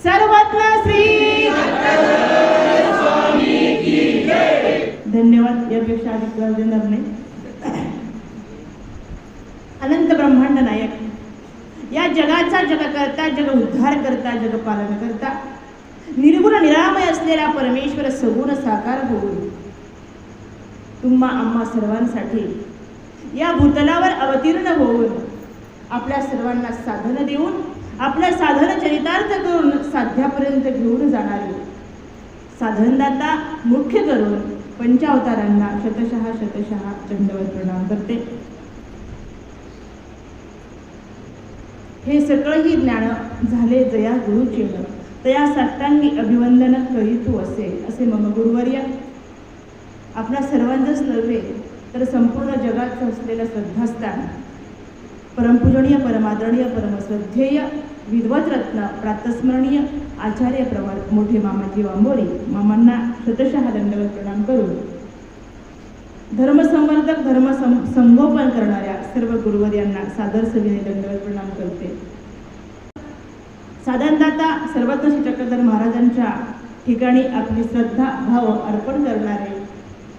सर्वत्र श्री धन्यवाद. यापेक्षा अधिक वेळ देणार नाही. अनंत ब्रह्मांड नायक, या जगाचा जगकर्ता, जग उद्धार करता, जग पालन करता, निर्गुण निरामय असलेला परमेश्वर सगुण साकार होऊन तुम्हा आम्हा सर्वांसाठी या भूतलावर अवतीर्ण होऊन आपल्या सर्वांना साधन देऊन आपल्या साधन चरितार्थ करून साध्यापर्यंत घेऊन जाणारे साधनदाता मुख्य करून पंचावतारांना शतशः दंडवत प्रणाम करते. हे सगळंही ज्ञान झाले जया गुरुचेन, तया साष्टांगी अभिवंदन करीतू असे मम गुरुवर्य. आपल्या सर्वांचंच नव्हे तर संपूर्ण जगाचं असलेलं श्रद्धास्थान, परमपूजनीय, परमादरणीय, परमश्रद्धेय, विद्वत रत्न, प्रातस्मरणीय आचार्य प्रवर मोठे मामाजी वांबोरी मामांना शतशः दंडवत प्रणाम करून धर्मसंवर्धक, संगोपन करणाऱ्या सर्व गुरुवर्यांना सादर सविनय दंडवत प्रणाम करते. साधनदाता सर्वज्ञ श्री चक्रधर महाराजांच्या ठिकाणी आपली श्रद्धा भाव अर्पण करणारे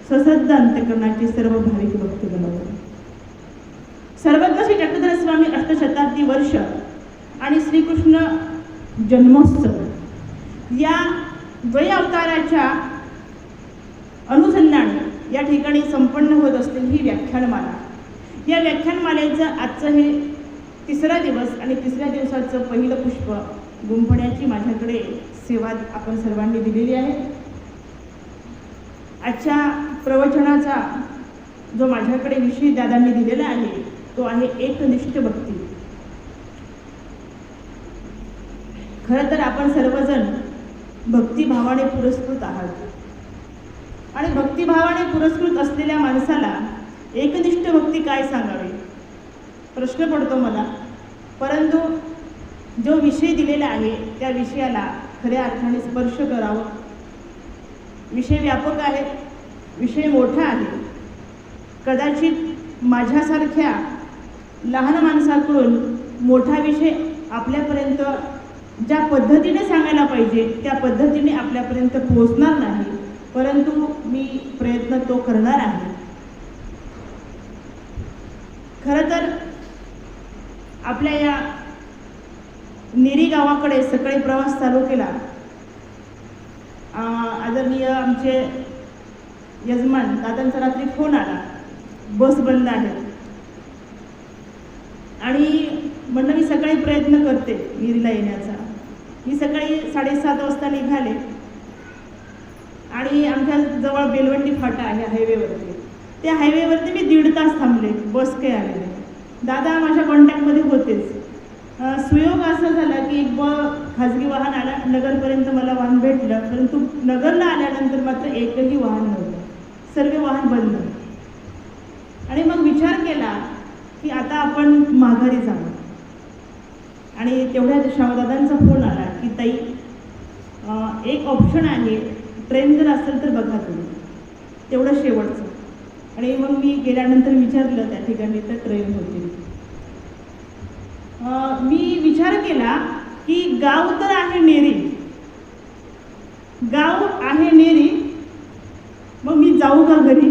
ससद्ध अंतकरणाचे सर्व भाविक भक्त बनवले. सर्वज्ञ श्री चक्रधर स्वामी अष्टशताब्दी वर्ष आणि श्रीकृष्ण जन्मोत्सव या द्वय अवताराच्या अनुसंधाने या ठिकाणी संपन्न होत असलेली ही व्याख्यानमाला. या व्याख्यानमालेचं आजचं हे तिसरा दिवस आणि तिसऱ्या दिवसाचं पहिलं पुष्प गुंफण्याची माझ्याकडे सेवा आपण सर्वांनी दिलेली आहे. आजच्या प्रवचनाचा जो माझ्याकडे विषय दादांनी दिलेला आहे तो आहे एकनिष्ठ भक्ती. खरं तर आपण सर्वजण भक्तिभावाने पुरस्कृत आहात आणि भक्तिभावाने पुरस्कृत असलेल्या माणसाला एकनिष्ठ भक्ती काय सांगावी प्रश्न पडतो मला. परंतु जो विषय दिलेला आहे त्या विषयाला खऱ्या अर्थाने स्पर्श करावं. विषय व्यापक आहे, विषय मोठा आहे. कदाचित माझ्यासारख्या लहान माणसाकडून मोठा विषय आपल्यापर्यंत ज्या पद्धतीने सांगायला पाहिजे त्या पद्धतीने आपल्यापर्यंत पोहोचणार नाही, परंतु मी प्रयत्न तो करणार आहे. खरं तर आपल्या या नेरी गावाकडे सकाळी प्रवास चालू केला. आदरणीय आमचे यजमान दादांचा रात्री फोन आला, बस बंद आहे आणि म्हणलं मी सकाळी प्रयत्न करते नेरीला येण्याचा. मी सकाळी 7:30 वाजता निघाले आणि आमच्या जवळ बेलवंडी फाटा आहे हायवेवरती. त्या हायवेवरती मी 1.5 तास थांबले, बस काही आले नाही. दादा माझ्या कॉन्टॅक्टमध्ये होतेच. सुयोग असा झाला की एक खाजगी वाहन आला, नगरपर्यंत मला वाहन भेटलं, परंतु नगरला आल्यानंतर मात्र एकही वाहन नव्हतं, सर्व वाहन बंद. आणि मग विचार केला की आता आपण माघारी जावं. आणि तेवढ्यात शावदादांचा फोन आला की ताई एक ऑप्शन आहे, ट्रेन जर असेल तर बघा तुम्ही, तेवढं शेवटचं. आणि मग मी गेल्यानंतर विचारलं त्या ठिकाणी तर ट्रेन होती. मी विचार केला की गाव तर आहे नेरी, गाव आहे नेरी, मग मी जाऊ का घरी.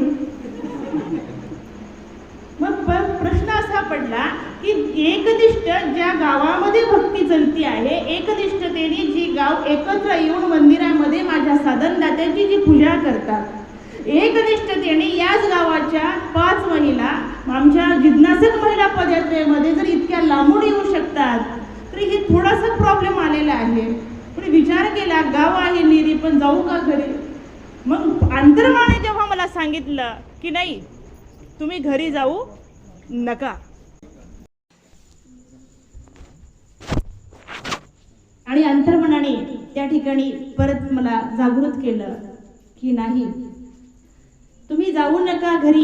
मग प्रश्न असा पडला की एकनिष्ठ ज्या गावामध्ये भक्ती चलती आहे, एकनिष्ठतेने जी गाव एकत्र येऊन मंदिरामध्ये माझ्या साधनदात्याची जी पूजा करतात, एकनिष्ठतेने याच गावाच्या 5 महिला आमच्या जिज्ञासक महिला पदयात्रेमध्ये जर इतक्या लांबून येऊ शकतात तर हे थोडासा प्रॉब्लेम आलेला आहे. पण विचार केला गाव आहे नेरी पण जाऊ का घरी. मग अंतर्मनाने जेव्हा मला सांगितलं की नाही तुम्ही घरी जाऊ नका, आणि अंतर्मनाने त्या ठिकाणी परत मला जागृत केलं की नाही तुम्ही जाऊ नका घरी,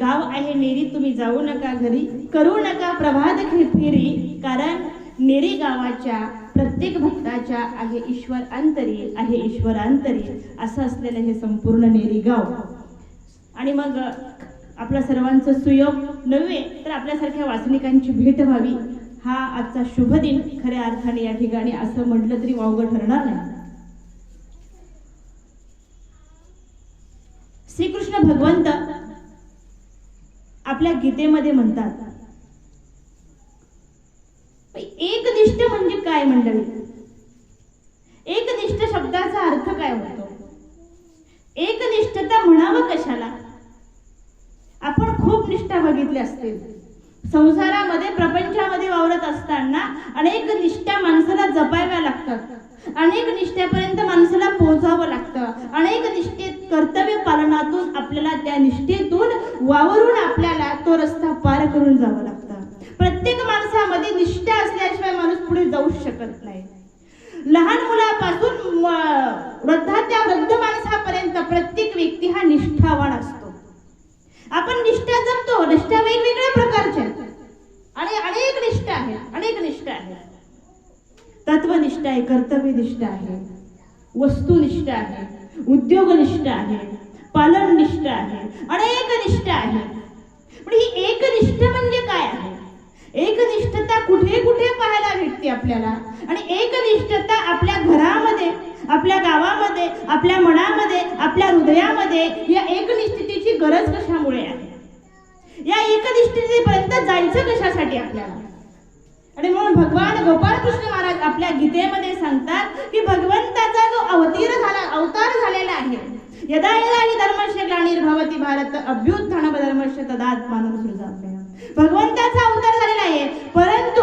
गाव आहे नेरी तुम्ही जाऊ नका घरी, करू नका प्रभात फेरी, कारण नेरी गावाच्या प्रत्येक भक्ताच्या आहे ईश्वर अंतरी, आहे ईश्वर अंतरी असं असलेलं हे संपूर्ण नेरी गाव. आणि मग आपल्या सर्वांचं सुयोग नव्हे तर आपल्यासारख्या वाचनिकांची भेट व्हावी हा आजचा शुभ दिन खऱ्या अर्थाने या ठिकाणी असं म्हटलं तरी वावगं ठरणार नाही. श्रीकृष्ण भगवंत आपल्या गीतेमध्ये म्हणतात, एकनिष्ठ म्हणजे काय मंडळी? एकनिष्ठ शब्दाचा अर्थ काय होतो? एकनिष्ठता म्हणावं कशाला? आपण खूप निष्ठा बघितल्या असतील. संसारामध्ये प्रपंचामध्ये वावरत असताना अनेक निष्ठा माणसाला जपाव्या लागतात, अनेक निष्ठेपर्यंत माणसाला पोहोचावं लागतं, अनेक निष्ठेत कर्तव्य पालनातून आपल्याला त्या निष्ठेतून वावरून आपल्याला तो रस्ता पार करून जावं लागतं. प्रत्येक माणसामध्ये निष्ठा असल्याशिवाय माणूस पुढे जाऊ शकत नाही. लहान मुलापासून वृद्धाच्या वृद्ध माणसापर्यंत प्रत्येक व्यक्ती हा निष्ठावान असतो. आपण निष्ठा जपतो. निष्ठा वेगवेगळ्या प्रकारच्या आणि अनेक निष्ठा आहेत, अनेक निष्ठा आहेत. तत्वनिष्ठा आहे, कर्तव्यनिष्ठा आहे, वस्तुनिष्ठा आहे, उद्योगनिष्ठा आहे, पालननिष्ठा आहे, अनेक निष्ठा आहे. पण ही एकनिष्ठ म्हणजे काय आहे? एकनिष्ठता कुठे कुठे पाहायला भेटते आपल्याला? आणि एकनिष्ठता आपल्या घरामध्ये, आपल्या गावामध्ये, आपल्या मनामध्ये, आपल्या हृदयामध्ये या एकनिष्ठतेची गरज कशामुळे आहे? या एकनिष्ठतेपर्यंत जायचं कशासाठी आपल्याला? आणि म्हणून भगवान गोपाळकृष्ण महाराज आपल्या गीतेमध्ये सांगतात की भगवंताचा जो अवतार झालेला आहे, यदा यदा हि धर्मस्य ग्लानिर्भवति भारत अभ्युत्थानं धर्मस्य तदात्मानं सृजाम्यहम्. भगवंताचा अवतार झालेला आहे. परंतु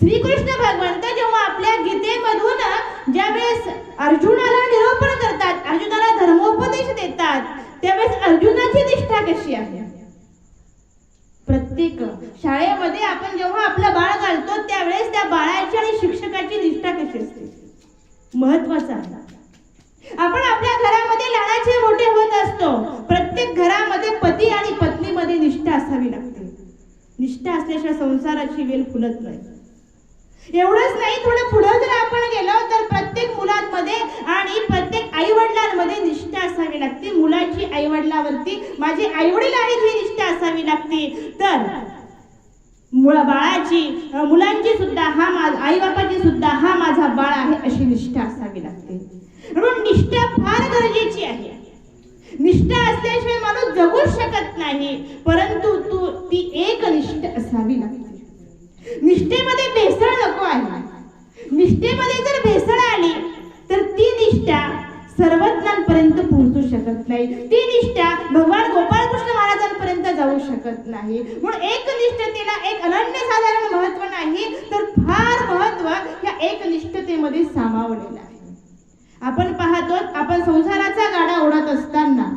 श्रीकृष्ण भगवंत जेव्हा आपल्या गीतेमधून ज्यावेळेस अर्जुनाला निरूपण करतात, अर्जुनाला धर्मोपदेश देतात, त्यावेळेस अर्जुनाची निष्ठा कशी आहे? प्रत्येक शाळेमध्ये आपण जेव्हा आपलं बाळ घालतो त्यावेळेस त्या बाळाची आणि शिक्षकाची निष्ठा कशी असते? महत्वाचं आहे. आपण आपल्या घरामध्ये लहानाचे मोठे होत असतो. प्रत्येक घरामध्ये पती आणि पत्नीमध्ये निष्ठा असावी लागते. निष्ठा असल्याशिवाय संसाराची वेल फुलत नाही. एवढंच नाही, थोडं पुढे जर आपण गेलो तर प्रत्येक मुलांमध्ये आणि प्रत्येक आई वडिलांमध्ये निष्ठा असावी लागते. मुलाची आई वडिलांवरती माझे आई वडील आहेत ही निष्ठा असावी लागते. तर मुलांची सुद्धा हा आई बापाची सुद्धा हा माझा बाळ आहे अशी निष्ठा असावी लागते. म्हणून निष्ठा फार गरजेची आहे. निष्ठा असल्याशिवाय माणूस जगूच शकत नाही. परंतु ती एकनिष्ठ असावी लागते. निष्ठेमध्ये भेसळ नको आहे. निष्ठेमध्ये जर भेसळ आली तर ती निष्ठा सर्वज्ञांपर्यंत पोहोचू शकत नाही. ती निष्ठा भगवान गोपाळकृष्ण महाराजांपर्यंत जाऊ शकत नाही. म्हणून एकनिष्ठतेला एक अनन्यसाधारण महत्व नाही, तर फार महत्व या एकनिष्ठतेमध्ये सामावलेलं आहे. आपण पाहतो, आपण संसाराचा गाडा ओढत असताना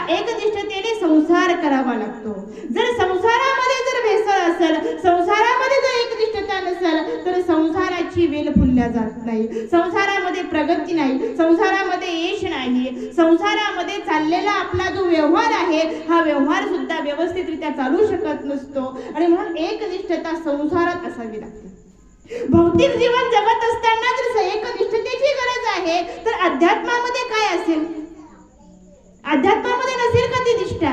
एकनिष्ठतेने संसार करावा लागतो. जर संसारामध्ये जर भेसळ असेल, संसारामध्ये जर एकनिष्ठता नसेल तर संसाराची वेल फुलल्या जात नाही, संसारामध्ये प्रगती नाही, संसारामध्ये यश नाही, संसारामध्ये चाललेला आपला जो व्यवहार आहे हा व्यवहार सुद्धा व्यवस्थितरित्या चालू शकत नसतो. आणि म्हणून एकनिष्ठता संसारात असावी लागते. भौतिक जीवन जगत असताना जर एकनिष्ठतेची गरज आहे तर अध्यात्मामध्ये काय असेल? अध्यात्मामध्ये नसेल का ती निष्ठा?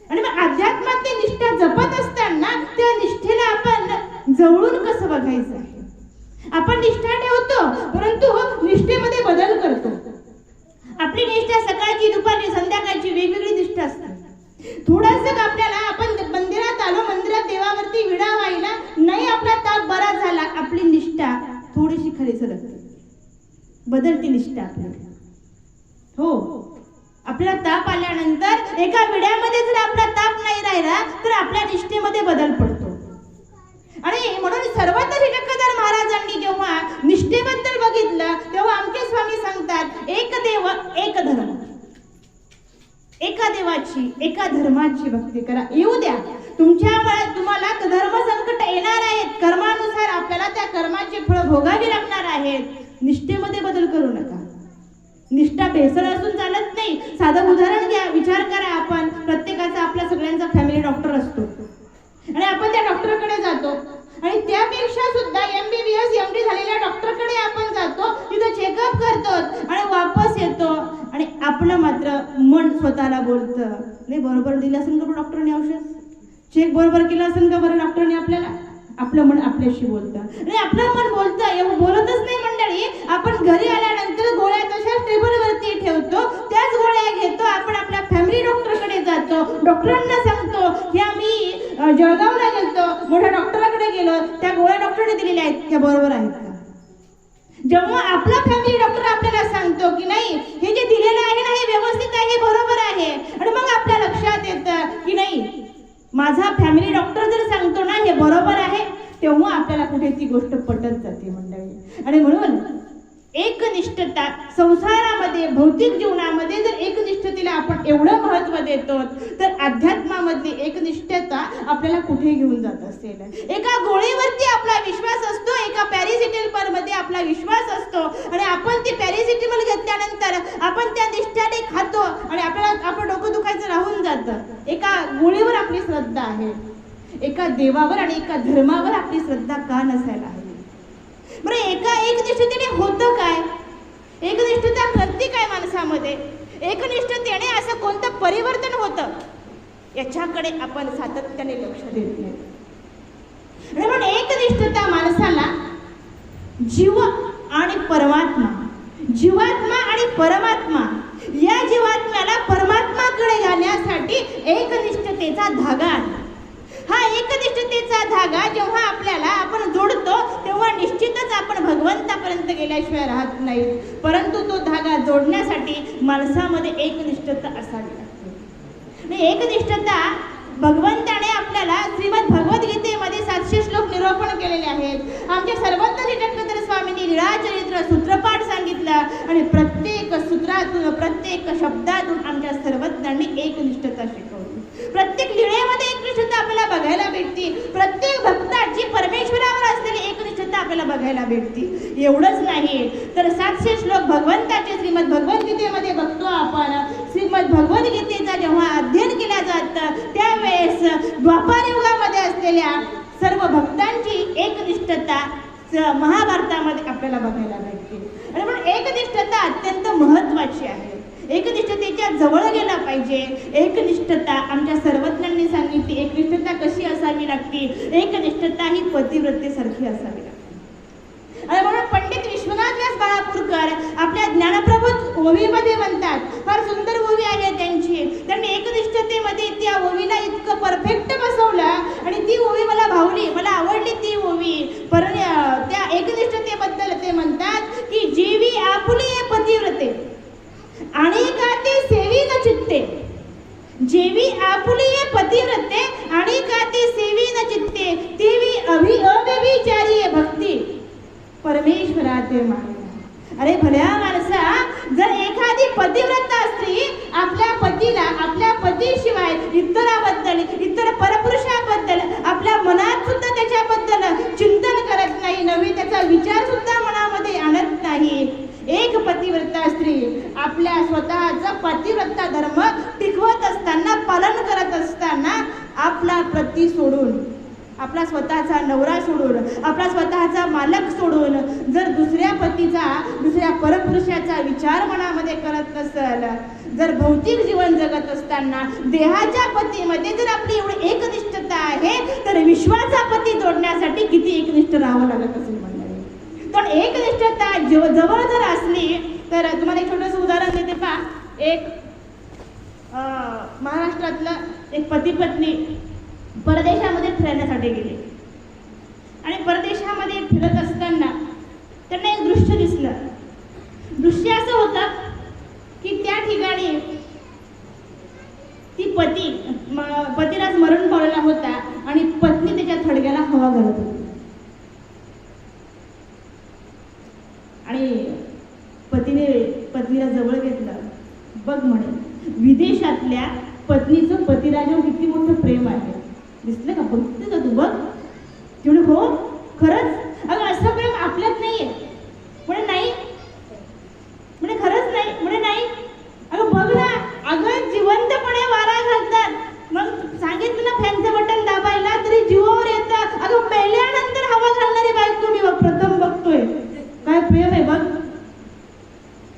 आणि मग अध्यात्मातली निष्ठा जपत असताना त्या निष्ठेला आपण जवळून कसं बघायचं आहे? आपण निष्ठा ठेवतो परंतु निष्ठेमध्ये बदल करतो. आपली निष्ठा सकाळची, दुपारची, संध्याकाळची वेगवेगळी निष्ठा असते. थोडंसं आपल्याला आपण मंदिरात आलो, मंदिरात देवावरती विडा व्हायला नाही, आपला ताप बरा झाला, आपली निष्ठा थोडीशी खाली सरकते, बदलती निष्ठा आपल्याला. हो, आपल्याला ताप आल्यानंतर एका विड्यामध्ये जर आपला ताप नाही राहिला तर आपल्या निष्ठेमध्ये बदल पडतो. आणि म्हणून सर्वत्र टिळकदार महाराजांनी जेव्हा निष्ठेबद्दल बघितलं तेव्हा आमचे स्वामी सांगतात, एक देव एक धर्म, एका देवाची एका धर्माची भक्ती करा. येऊ द्या, तुम्हाला धर्म संकट येणार आहेत, कर्मानुसार आपल्याला त्या कर्माची फळ भोगावी लागणार आहेत. निष्ठेमध्ये बदल करू नका. निष्ठा भेसळ असून चालत नाही. साधं उदाहरण घ्या, विचार करा. आपण प्रत्येकाचा, आपल्या सगळ्यांचा फॅमिली डॉक्टर असतो आणि आपण त्या डॉक्टरकडे जातो आणि त्यापेक्षा सुद्धा MBBS MD झालेल्या डॉक्टरकडे आपण जातो, तिथं चेकअप करतो आणि वापस येतो आणि आपलं मात्र मन स्वतःला बोलतं, नाही बरोबर दिलं असेल का डॉक्टरने औषध, चेक बरोबर केला असेल का बरं डॉक्टरने आपल्याला? आपलं मन आपल्याशी बोलतं आणि आपलं मन बोलतं बोलतच नाही मंडळी. आपण घरी आल्यानंतर गोळ्या तशाच टेबलवरती ठेवतो, त्याच गोळ्या घेतो, आपण आपल्या फॅमिली डॉक्टरकडे जातो, डॉक्टरांना सांगतो की आम्ही जळगावला गेलो, मोठ्या डॉक्टराकडे गेलो, त्या गोळ्या डॉक्टरने दिलेल्या आहेत त्या बरोबर आहेत का? जेव्हा आपला फॅमिली डॉक्टर आपल्याला सांगतो की नाही हे जे दिलेलं आहे ना हे व्यवस्थित आहे, बरोबर आहे, आणि मग आपल्या लक्षात येतं की नाही माझा फॅमिली डॉक्टर जर सांगतो ना हे बरोबर आहे, तेव्हा आपल्याला कुठे ती गोष्ट पटत जाते मंडळी. आणि म्हणून एकनिष्ठता संसारामध्ये, भौतिक जीवनामध्ये जर एकनिष्ठतेला आपण एवढं महत्त्व देतो, तर अध्यात्मामधली एकनिष्ठता आपल्याला कुठे घेऊन जात असेल. एका गोळीवरती आपला विश्वास असतो, एका पॅरासिटामॉल मध्ये आपला विश्वास असतो, आणि आपण ती पॅरासिटामॉल घेतल्यानंतर आपण त्या निष्ठेने खातो आणि आपल्याला आपलं डोकं दुखायचं राहून जातं. एका गोळीवर आपली श्रद्धा आहे, एका देवावर आणि एका धर्मावर आपली श्रद्धा का नसायला हवी? बरं, एकनिष्ठतेने होतं काय? एकनिष्ठता करते काय माणसामध्ये? एकनिष्ठतेने असं कोणतं परिवर्तन होतं याच्याकडे आपण सातत्याने लक्ष देत नाही. म्हणून एकनिष्ठता माणसाला जीव आणि परमात्मा, जीवात्मा आणि परमात्मा, या जीवात्म्याला परमात्माकडे जाण्यासाठी एकनिष्ठतेचा धागा आहे. हा एकनिष्ठतेचा धागा जेव्हा आपल्याला आपण जोडतो तेव्हा निश्चितच आपण भगवंतापर्यंत गेल्याशिवाय राहत नाही. परंतु तो धागा जोडण्यासाठी माणसामध्ये एकनिष्ठता असावी लागते. एकनिष्ठता भगवंताने आपल्याला श्रीमद भगवद्गीतेमध्ये 700 श्लोक निरूपण केलेले आहेत. आमच्या सर्वज्ञ चक्रधर स्वामींनी लीळाचरित्र सूत्रपाठ सांगितलं आणि प्रत्येक सूत्रातून, प्रत्येक शब्दातून आमच्या सर्वज्ञांनी एकनिष्ठता शिकवली. प्रत्येक लीळेमध्ये एकनिष्ठता आपल्याला बघायला भेटते. प्रत्येक भक्ताची परमेश्वरावर असलेली एकनिष्ठता आपल्याला बघायला भेटते. एवढंच नाही तर 700 श्लोक भगवंताचे श्रीमद भगवद्गीतेमध्ये बघतो आपण. श्रीमद भगवद्गीतेचा जेव्हा अध्ययन केला जातं त्यावेळेस द्वापार युगामध्ये असलेल्या सर्व भक्तांची एकनिष्ठता महाभारतामध्ये आपल्याला बघायला भेटते. आणि म्हणून एकनिष्ठता अत्यंत महत्त्वाची आहे. एकनिष्ठतेच्या जवळ गेला पाहिजे. एकनिष्ठता आमच्या सर्वज्ञांनी सांगितली एकनिष्ठता कशी असावी लागते. एकनिष्ठता ही पतिव्रतेसारखी असावी लागते. आणि म्हणून पंडित विश्वनाथ व्यास बाळापूरकर आपल्या ज्ञानप्रबोध ओवीमध्ये म्हणतात, फार सुंदर ओवी आहे त्यांची. त्यांनी एकनिष्ठतेमध्ये त्या ओवीला इतकं परफेक्ट बसवलं आणि ती ओवी मला भावली, मला आवडली ती ओवी. पण त्या एकनिष्ठतेबद्दल ते म्हणतात की जीवी आपुले पतिव्रते आणि का ते सेवी न चित्ते. जेवी आपुले पतिव्रते आणि का ते सेवी न चित्ते, तेवी अव्यभिचारी भक्ती परमेश्वराचे माने. अरे भल्या माणसा, जर एखादी पतिव्रता स्त्री आपल्या पतीला, आपल्या पतीशिवाय इतराबद्दल, इतर परपुरुषाबद्दल आपल्या मनात सुद्धा त्याच्याबद्दल चिंतन करत नाही, नव्हे त्याचा विचार सुद्धा मनामध्ये आणत नाही. एक पतिव्रता स्त्री आपल्या स्वतःचा पतिव्रता धर्म टिकवत असताना, पालन करत असताना आपला पती सोडून, आपला स्वतःचा नवरा सोडून, आपला स्वतःचा मालक सोडून जर दुसऱ्या पतीचा, दुसऱ्या परपुरुषाचा विचार मनामध्ये करत नसेल, जर भौतिक जीवन जगत असताना देहाच्या पतीमध्ये जर आपली एवढी एकनिष्ठता आहे, तर विश्वाचा पती जोडण्यासाठी किती एकनिष्ठ राहावं लागत असेल मंडळी. पण एकनिष्ठता जवळ जर असली तर तुम्हाला एक छोटंसं उदाहरण देते पहा. एक महाराष्ट्रातलं एक पती पत्नी परदेशामध्ये फिरण्यासाठी गेले आणि परदेशामध्ये फिरत असताना त्यांना एक दृश्य दिसलं. दृश्य असं होतं की त्या ठिकाणी ती पतीलाच मरण पावलेला होता आणि पत्नी त्याच्या थडग्याला हवा घालत होती. आणि पतीने पत्नीला जवळ घेतलं. बघ म्हणे, विदेशातल्या पत्नीचं पतिराजावर किती मोठं प्रेम आहे. दिसलं का? बघते का तू? बघ. तेवढे हो खरंच? अगं असं प्रेम आपल्यात नाहीये. म्हणे नाही. म्हणे खरंच नाही. म्हणे नाही. अगं बघ ना, अगं जिवंतपणे वारा घालतात. मग सांगितलं ना फॅनचं बटन दाबायला तरी जीवावर येतं. अगं मेल्यानंतर हवा घालणारी बायको मी प्रथम बघतोय. काय प्रेम आहे बघ.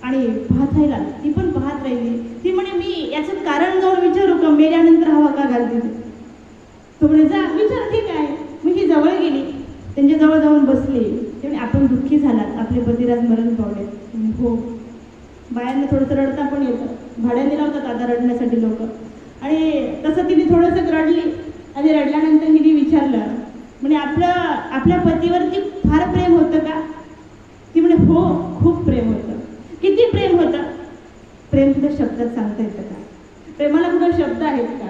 आणि पाहत राहिला, ती पण पाहत राहिली. ती म्हणे मी याचं कारण जाऊन विचारू का, मेल्यानंतर हवा का घालते ती? तो म्हणे जा विचार, ठीक आहे. मग ही जवळ गेली, त्यांच्या जवळ जाऊन बसली. ते म्हणे आपण दुःखी झालात, आपले पतिराज मरण पावले. हो. बायांना थोडंसं रडता पण येतं, भाड्याने लावतात आता रडण्यासाठी लोक. आणि तसं तिने थोडंसं रडली आणि रडल्यानंतर मी विचारलं, म्हणे आपल्या पतीवरती फार प्रेम होतं का? ती म्हणे हो, खूप प्रेम होतं. किती प्रेम होतं? प्रेम कुठे शब्दात सांगता येतं का? प्रेमाला कुठे शब्द आहेत का?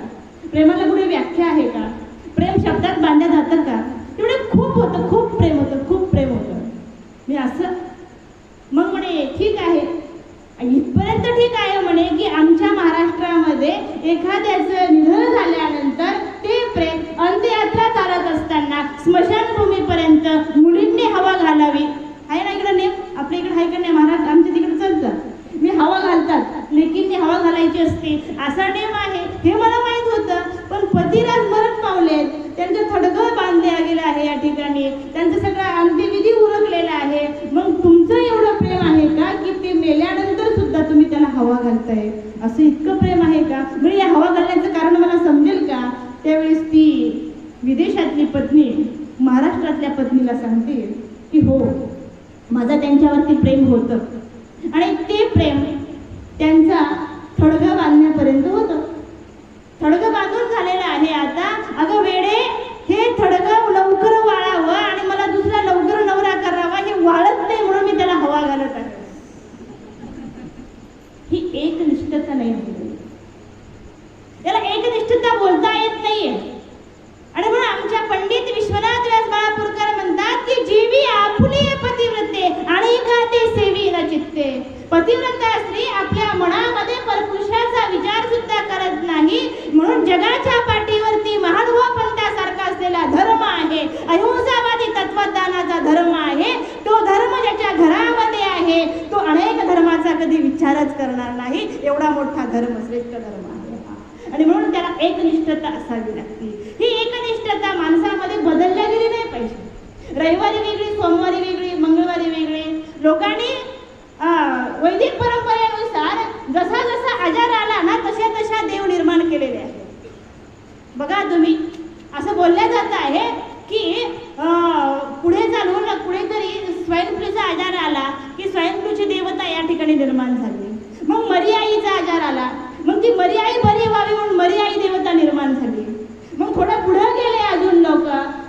प्रेमाला कुठे व्याख्या आहे का? प्रेम शब्दात बांधल्या जातं का? तेवढे खूप होतं, खूप प्रेम होतं, खूप प्रेम होतं. मी असं मग म्हणे ठीक आहे, इथपर्यंत ठीक आहे म्हणे की आमच्या महाराष्ट्रामध्ये एखाद्याचं निधन झाल्यानंतर ते प्रेम अंत्ययात्रा चालत असताना स्मशानभूमीपर्यंत मुलींनी हवा घालावी. आहे ना इकडे नेम? आपल्या इकडे आहे का नाही? महाराष्ट्र आमच्या तिकडे चालतं, मी हवा घालतात, लेकींनी हवा घालायची असते, असा नेम आहे. हे मला माहित होतं. पण पतिराज मरण पावलेत, त्यांचं थडगं बांधले गेलं आहे या ठिकाणी, त्यांचं सगळं अंत्यविधी उरकलेला आहे. मग तुमचं एवढं प्रेम आहे का की ते मेल्यानंतर सुद्धा तुम्ही त्याला हवा घालताय? असं इतकं प्रेम आहे का? म्हणजे या हवा घालण्याचं कारण मला समजेल का? त्यावेळेस ती विदेशातली पत्नी महाराष्ट्रातल्या पत्नीला सांगते की हो, माझं त्यांच्यावरती प्रेम होतं आणि ते प्रेम त्यांचा थडगं बांधण्यापर्यंत होतं. थडगं बांधून झालेलं आहे आता. अगं वेडे, हे थडगं लवकर वाळावं आणि मला दुसरा लवकर नवरा करावा, हे वाळत नाही म्हणून मी त्याला हवा घालत आहे. ही एकनिष्ठता नाही, त्याला एकनिष्ठता बोलता येत नाहीये. आणि म्हणून आमच्या पंडित विश्वनाथ व्यास बाळापूरकर म्हणतात की जीवी आपुले पतिव्रते आणि का ते सेवी न चित्ते. पतिव्रता स्त्री आपल्या मनामध्ये परपुरुषाचा विचार सुद्धा करत नाही. म्हणून जगाच्या पाठीवरती महानुभाव पंथासारखा असलेला धर्म आहे, अहिंसावादी तत्वज्ञानाचा धर्म आहे. तो धर्म ज्याच्या घरामध्ये आहे तो अनेक धर्माचा कधी विचारच करणार नाही. एवढा मोठा धर्म, श्रेष्ठ धर्म आहे. आणि म्हणून त्याला एकनिष्ठता असावी लागते. ही एकनिष्ठता माणसामध्ये बदलल्या गेली नाही पाहिजे. रविवारी वेगळी, सोमवारी वेगळी, मंगळवारी वेगळी. लोकांनी वैदिक परंपरेनुसार जसा जसा आजार आला ना तशा तशा देव निर्माण केलेले आहे. बघा तुम्ही, असं बोलल्या जात आहे की पुढे चालून कुठेतरी स्वाईन फ्लूचा आजार आला की स्वाईन फ्लूची देवता या ठिकाणी निर्माण झाली. मग मरी आईचा आजार आला, मग ती मरी आई बरी व्हावी म्हणून मरी आई देवता निर्माण झाली. मग थोडं पुढे गेले अजून लोक,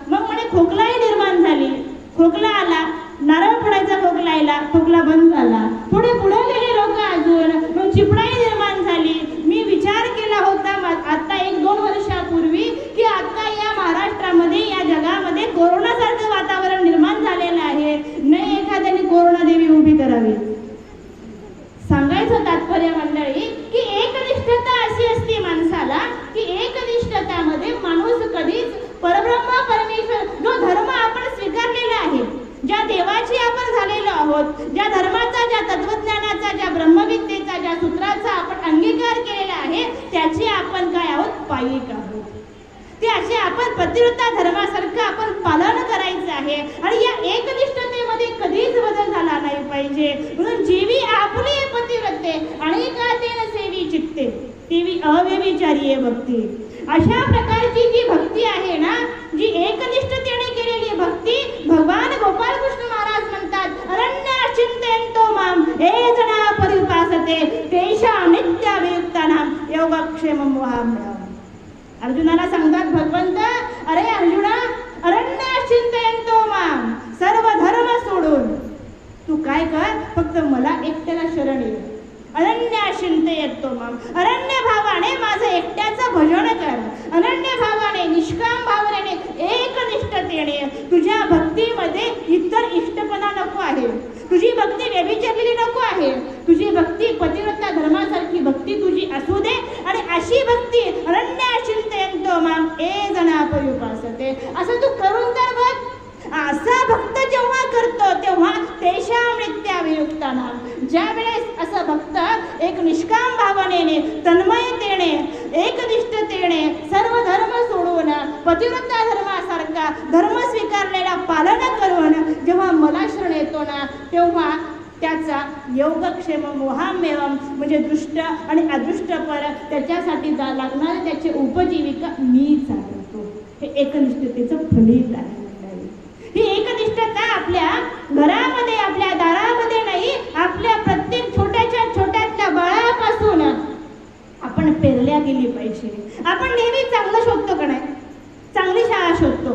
मग म्हणे खोकलाही निर्माण झाली. खोकला आला, नारळ फोडायचा खोकला आला, खोकला बंद झाला. थोडे पुढे गेले लोक अजून, मग चिपळाई निर्माण झाली. मी विचार केला होता आता 1-2 वर्षापूर्वी की आता या महाराष्ट्रामध्ये, या जगामध्ये कोरोनासारखं वातावरण निर्माण झालेलं आहे. नाही एखाद्याने कोरोना देवी उभी करावी. सांगायचं तात्पर्य मंडळी की एकनिष्ठता अशी असते माणसाला की एकनिष्ठतामध्ये माणूस कधीच परब्रह्म परमेश्वर, जो धर्म आपण स्वीकारलेला आहे, ज्या देवाची आपण झालेलो आहोत, ज्या धर्माचा, ज्या तत्वज्ञानाचा, ज्या ब्रह्मविद्येचा, ज्या सूत्राचा आपण अंगीकार केलेला आहे, त्याचे आपण काय आहोत? पायिक आहोत. ते असे आपण पतिव्रता धर्मासारखं आपण पालन करायचं आहे. आणि या एकनिष्ठतेमध्ये कधीच बदल झाला नाही पाहिजे. म्हणून जीवी आपुले पतिव्रते आणि का तेन सेवी चित्ते तेवी अव्यभिचारी भक्ती. अशा प्रकारची जी भक्ती आहे ना, जी एकनिष्ठतेने केलेली भक्ती, भगवान गोपाल कृष्ण महाराज म्हणतात अरण्य चिंतयन्तो माम ये जना परिपासते तेषां नित्याभियुक्तानां योगक्षेमं वहाम्यहम्. अर्जुनाला सांगतात भगवंत, अरे अर्जुना, अरण्य चिंतयन्तो माम, सर्व धर्म सोडून तू काय कर, फक्त मला एकट्याला शरण ये. अनन्य चिंतयन्तो माम, अनन्य भावाने माझं एकट्याचं भजन कर. अनन्य भावाने, निष्काम भावनेने, एकनिष्ठतेने. तुझ्या भक्तीमध्ये इतर इष्टपणा नको आहे. तुझी भक्ती व्यभिचारलेली नको आहे. तुझी भक्ती पतिव्रता धर्मासारखी भक्ती तुझी असू दे. आणि अशी भक्ती अनन्य चिंतयन्तो माम ये जना पर्युपासते. असं तू करून तर बघ. असा भक्त जेव्हा करतो तेव्हा तेषां नित्याभियुक्तानां, ज्या वेळेस असं भक्त एक निष्काम भावनेने, तन्मयतेने, एकनिष्ठतेने सर्व धर्म सोडून पतिव्रता धर्मासारखा धर्म स्वीकारलेला पालन करून जेव्हा मला शरण येतो ना, तेव्हा त्याचा योगक्षेम मोहामेवम, म्हणजे दृष्ट आणि अदृष्ट पर त्याच्यासाठी लागणारे त्याची उपजीविका मी चालवतो. हे एकनिष्ठतेचं फलित आहे मंडळी. ही एकनिष्ठता आपल्या घरामध्ये, आपल्या दारामध्ये नाही, आपल्या प्रत्येक छोट्यातल्या बाळापासून आपण पेरल्या गेली पाहिजे. आपण नेहमी चांगलं शोधतो का नाही? चांगली शाळा शोधतो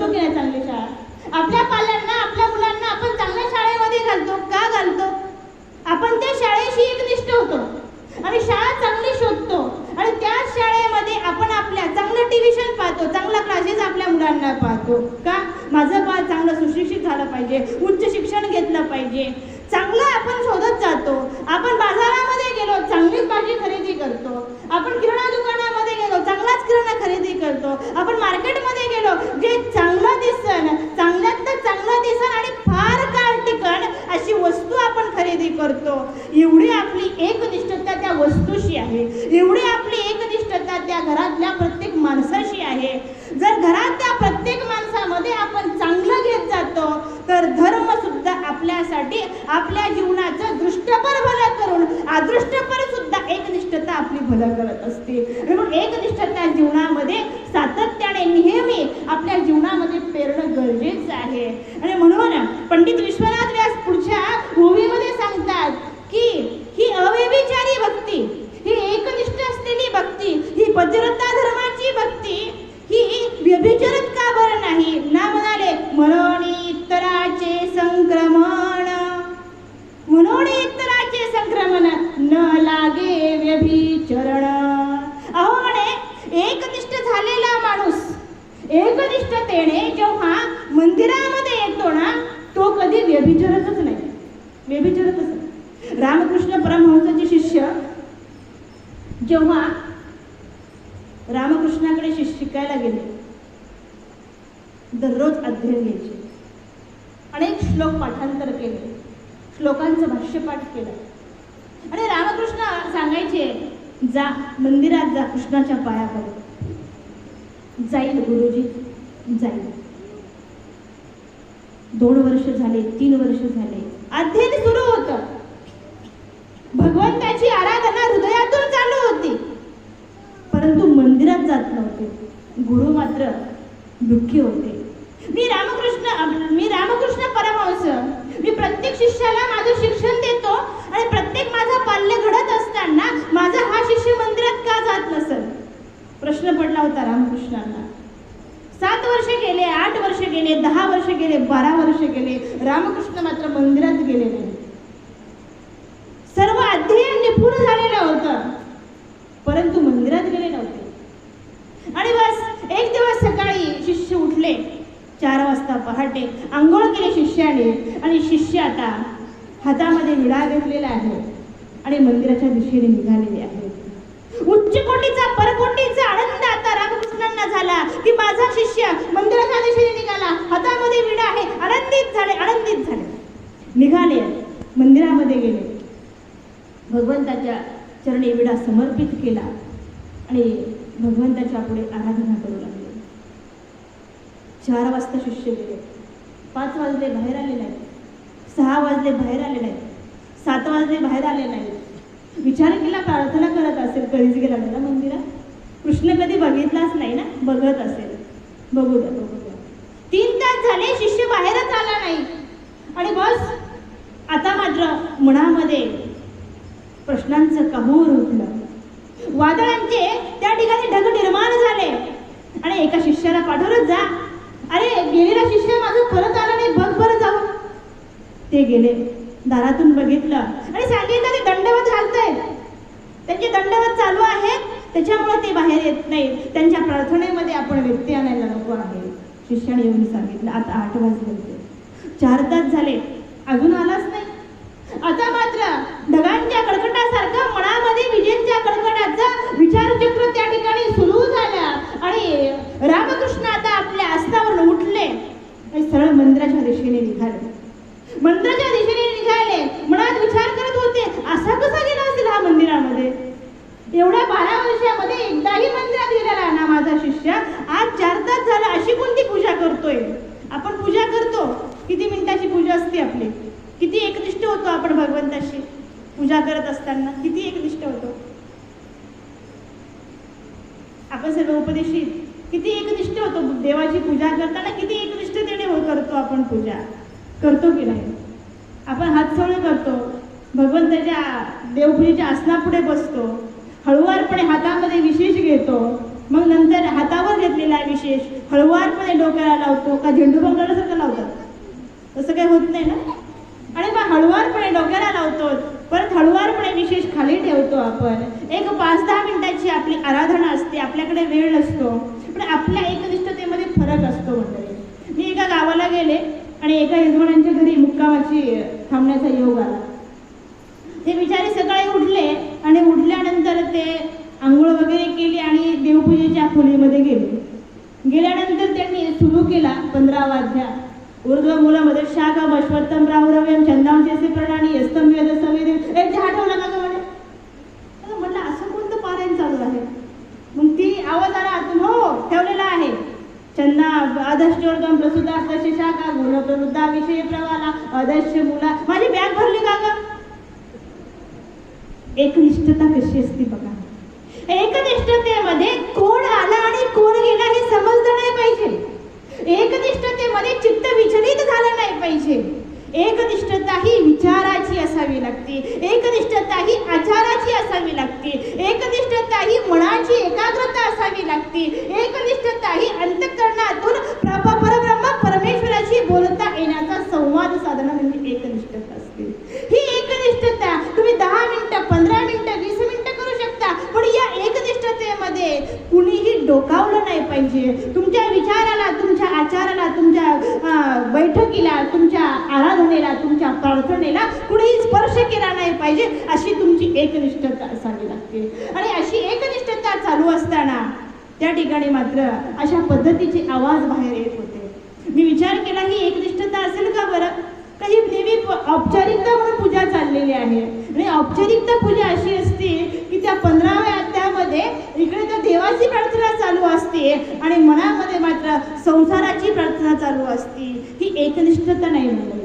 की नाही? चांगली शाळा आपल्या पाल्यांना, आपल्या मुलांना आपण चांगल्या शाळेमध्ये घालतो. का घालतो? आपण त्या शाळेशी एकनिष्ठ होतो आणि शाळा चांगली शोधतो आणि त्याच शाळेमध्ये आपण आपल्या चांगलं ट्युशन पाहतो, चांगला क्लासेस आपल्या मुलांना पाहतो. का? माझं बाळ चांगलं सुशिक्षित झालं पाहिजे, उच्च शिक्षण घेतलं पाहिजे, चांगलं आपण शोधत जातो. आपण बाजारामध्ये गेलो, चांगलीच भाजी खरेदी करतो. आपण किराणा दुकानामध्ये गेलो, चांगलाच किराणा खरेदी करतो. आपण मार्केटमध्ये गेलो, जे चांगलं दिसन, चांगल्यातलं चांगलं दिसन आणि फार काळ टिकन अशी वस्तू आपण खरेदी करतो. एवढी आपली एकनिष्ठता त्या वस्तूशी आहे, एवढी आपली एकनिष्ठता त्या घरातल्या प्रत्येक माणसाशी आहे. जर घरातल्या प्रत्येक माणसामध्ये आपण चांगलं घेत जातो तर धर्म सुद्धा आपल्यासाठी आपल्या जीवनाचं दृष्टपर भलं करून अदृष्टपर सुद्धा एकनिष्ठता आपली भलं करत असते. म्हणून एकनिष्ठता जीवनामध्ये सातत्याने नेहमी आपल्या जीवनामध्ये पेरणं गरजेचं आहे. आणि म्हणून पंडित विश्वनाथ व्यास पुढच्या ओवीमध्ये सांगतात की ही अव्यभिचारी भक्ती, ही एकनिष्ठ असलेली भक्ती, ही पतिव्रता धर्माची भक्ती, ही व्यभिचारत का बरं नाही? ना म्हणाले म्हणून इतराचे संक्रमण, म्हणून इतराचे संक्रमण न लागे व्यभिचरण. अहो म्हणे एकनिष्ठ झालेला माणूस एकनिष्ठतेने जेव्हा मंदिरामध्ये येतो ना, तो कधी व्यभिचारतच नाही, व्यभिचारतच नाही. रामकृष्ण परमहंसाचे शिष्य जेव्हा रामकृष्णाकडे शिकायला गेले, दररोज अध्ययन घ्यायचे, अनेक श्लोक पाठांतर केले, श्लोकांचं भाष्यपाठ केलं आणि रामकृष्ण सांगायचे, जा मंदिरात जा, कृष्णाच्या पाया पड. जाईल गुरुजी, जाईल. 2 वर्ष झाले, 3 वर्ष झाले, अध्ययन सुरू होतं. भगवंताची आराधना हृदयातून चालू होती, परंतु मंदिरात जात नव्हते. गुरु मात्र दुःखी होते. मी रामकृष्ण परमहंस, मी प्रत्येक शिष्याला माझं शिक्षण देतो आणि प्रत्येक माझा पाल्य घडत असताना माझा हा शिष्य मंदिरात का जात नसेल? प्रश्न पडला होता रामकृष्णांना. 7 वर्ष गेले, 8 वर्ष गेले, 10 वर्ष गेले, 12 वर्ष गेले, रामकृष्ण मात्र मंदिरात गेले नाही. सर्व अध्ययन निपुण झालेलं होतं, परंतु मंदिरात गेले नव्हते. आणि बस एक दिवस सकाळी शिष्य उठले, 4 वाजता पहाटे आंघोळ केली शिष्याने आणि शिष्य आता हातामध्ये विडा घेतलेला आहे आणि मंदिराच्या दिशेने निघालेले आहे. उच्च कोटीचा परकोटीचा आनंद आता रामकृष्णांना झाला की माझा शिष्य मंदिराच्या दिशेने निघाला, हातामध्ये विडा आहे. आनंदित झाले. निघाले, मंदिरामध्ये गेले, भगवंताच्या चरणी विडा समर्पित केला आणि भगवंताच्या पुढे आराधना करू लागले. 4 वाजता शिष्य गेले, 5 वाजले बाहेर आले नाही, 6 वाजले बाहेर आले नाही, 7 वाजले बाहेर आले नाही. विचार केला, प्रार्थना करत असेल, कधीच गेला नाही ना मंदिरात, कृष्ण कधी बघितलाच नाही ना, बघत असेल, बघू द्या. 3 तास झाले, शिष्य बाहेरच आला नाही. आणि बस आता मात्र मनामध्ये प्रश्नांचं कहूर उठलं, वादळांचे त्या ठिकाणी ढग निर्माण झाले. आणि एका शिष्याला पाठवलं, जा, अरे गेलेला शिष्य माझं परत आला नाही, बघ बरं जाऊ. ते गेले, दारातून बघितलं आणि सांगितलं ते दंडवत घालतायत, त्यांचे दंडवत चालू आहेत, त्याच्यामुळे ते बाहेर येत नाही, त्यांच्या प्रार्थनेमध्ये आपण व्यत्यय आणायला नको आहे. शिष्याने येऊन सांगितलं. आता 8 वाजले होते, 4 तास झाले, अजून आलाच नाही. आता मात्र ढगांच्या कडकडासारखं मनामध्ये विजेंच्या कडकडाचा विचारचक्र त्या ठिकाणी सुरू झाला आणि रामकृष्ण आता आपल्या आस्थावरून उठले आणि सरळ मंदिराच्या दिशेने निघाले. मंदिराच्या दिशेने निघाले, मनात विचार करत होते, असा कसा गेला असेल हा मंदिरामध्ये? एवढ्या 12 वर्षामध्ये एकदाही मंदिरात गेलेला ना माझा शिष्य. आज 4 तास झाला, अशी कोणती पूजा करतोय? आपण पूजा करतो, किती मिनिटाची पूजा असते आपली, किती एकनिष्ठ होतो आपण भगवंताशी पूजा करत असताना, किती एकनिष्ठ होतो आपण सर्व उपदेशित. किती एकनिष्ठ होतो देवाची पूजा करताना, किती एकनिष्ठतेने करतो आपण पूजा, करतो की नाही? आपण हातसोळे करतो, भगवंताच्या देवपूजेच्या आसनापुढे बसतो, हळुवारपणे हातामध्ये विशेष घेतो, मग नंतर हातावर घेतलेला विशेष हळुवारपणे डोक्याला लावतो का झेंडू बंगल्यासारखं लावतात? तसं काही होत नाही ना. आणि मग हळुवारपणे डोक्याला लावतो, परत हळुवारपणे विशेष खाली ठेवतो. आपण एक 5-10 मिनिटाची आपली आराधना असते, आपल्याकडे वेळ नसतो, पण आपल्या एकनिष्ठतेमध्ये फरक असतो मंडळी. मी एका गावाला गेले आणि एका यजमानांच्या घरी मुक्कामाची थांबण्याचा योग आला. ते बिचारे सकाळी उठले आणि उठल्यानंतर ते आंघोळ वगैरे केली आणि देवपूजेच्या खोलीमध्ये गेल्यानंतर त्यांनी सुरू केला 15 वाद्या ऊर्ध्व मूलामध्ये शाखा अश्वत्थम राहुरव्यम छंदांशेसे प्रणानी यस्तम वेद सवेद एक आठवला का म्हणे. म्हटलं असं कोणतं पारायण चालू आहे? मग ती आवाज आला आतून, हो ठेवलेला आहे चंदा अधश्चोर्गम प्रसुद्धास्तस्य शाखा गुण प्रवृद्धा विषय प्रवाला अधश्य मुला. माझी बॅग भरली का ग? एकनिष्ठता कशी असते बघा. एकनिष्ठतेमध्ये कोण आला आणि कोण गेला हे समजलं नाही पाहिजे. एकनिष्ठतेमध्ये चित्त विचलित झालं नाही पाहिजे. एकनिष्ठता ही विचाराची असावी लागते, एकनिष्ठता ही आचाराची असावी लागते, एकनिष्ठता ही मनाची एकाग्रता असावी लागते, एकनिष्ठता ही अंतःकरणातून परब्रह्म परमेश्वराशी बोलता येण्याचा संवाद साधना म्हणजे एकनिष्ठता असते. ही एकनिष्ठता तुम्ही 10 मिनिटं 15 मिनिटं 20 मिनिटं करू शकता, पण या एकनिष्ठतेमध्ये कुणीही डोकावलं नाही पाहिजे. तुमच्या विचाराला, तुमच्या आचाराला, तुमच्या बैठकीला, तुमच्या आराधनेला, तुमच्या प्रार्थनेला कुणीही स्पर्श केला नाही पाहिजे. अशी तुमची एकनिष्ठता असावी लागते. आणि अशी एकनिष्ठता चालू असताना त्या ठिकाणी मात्र अशा पद्धतीचे आवाज बाहेर येत होते. मी विचार केला ही एकनिष्ठता असेल का बरं? काही नेहमी औपचारिकता म्हणून पूजा चाललेली आहे. आणि औपचारिकता पूजा अशी असते की त्या 15व्या अध्यायामध्ये इकडे तर देवाची प्रार्थना चालू असते आणि मनामध्ये मात्र संसाराची प्रार्थना चालू असते. ही एकनिष्ठता नाही म्हणली.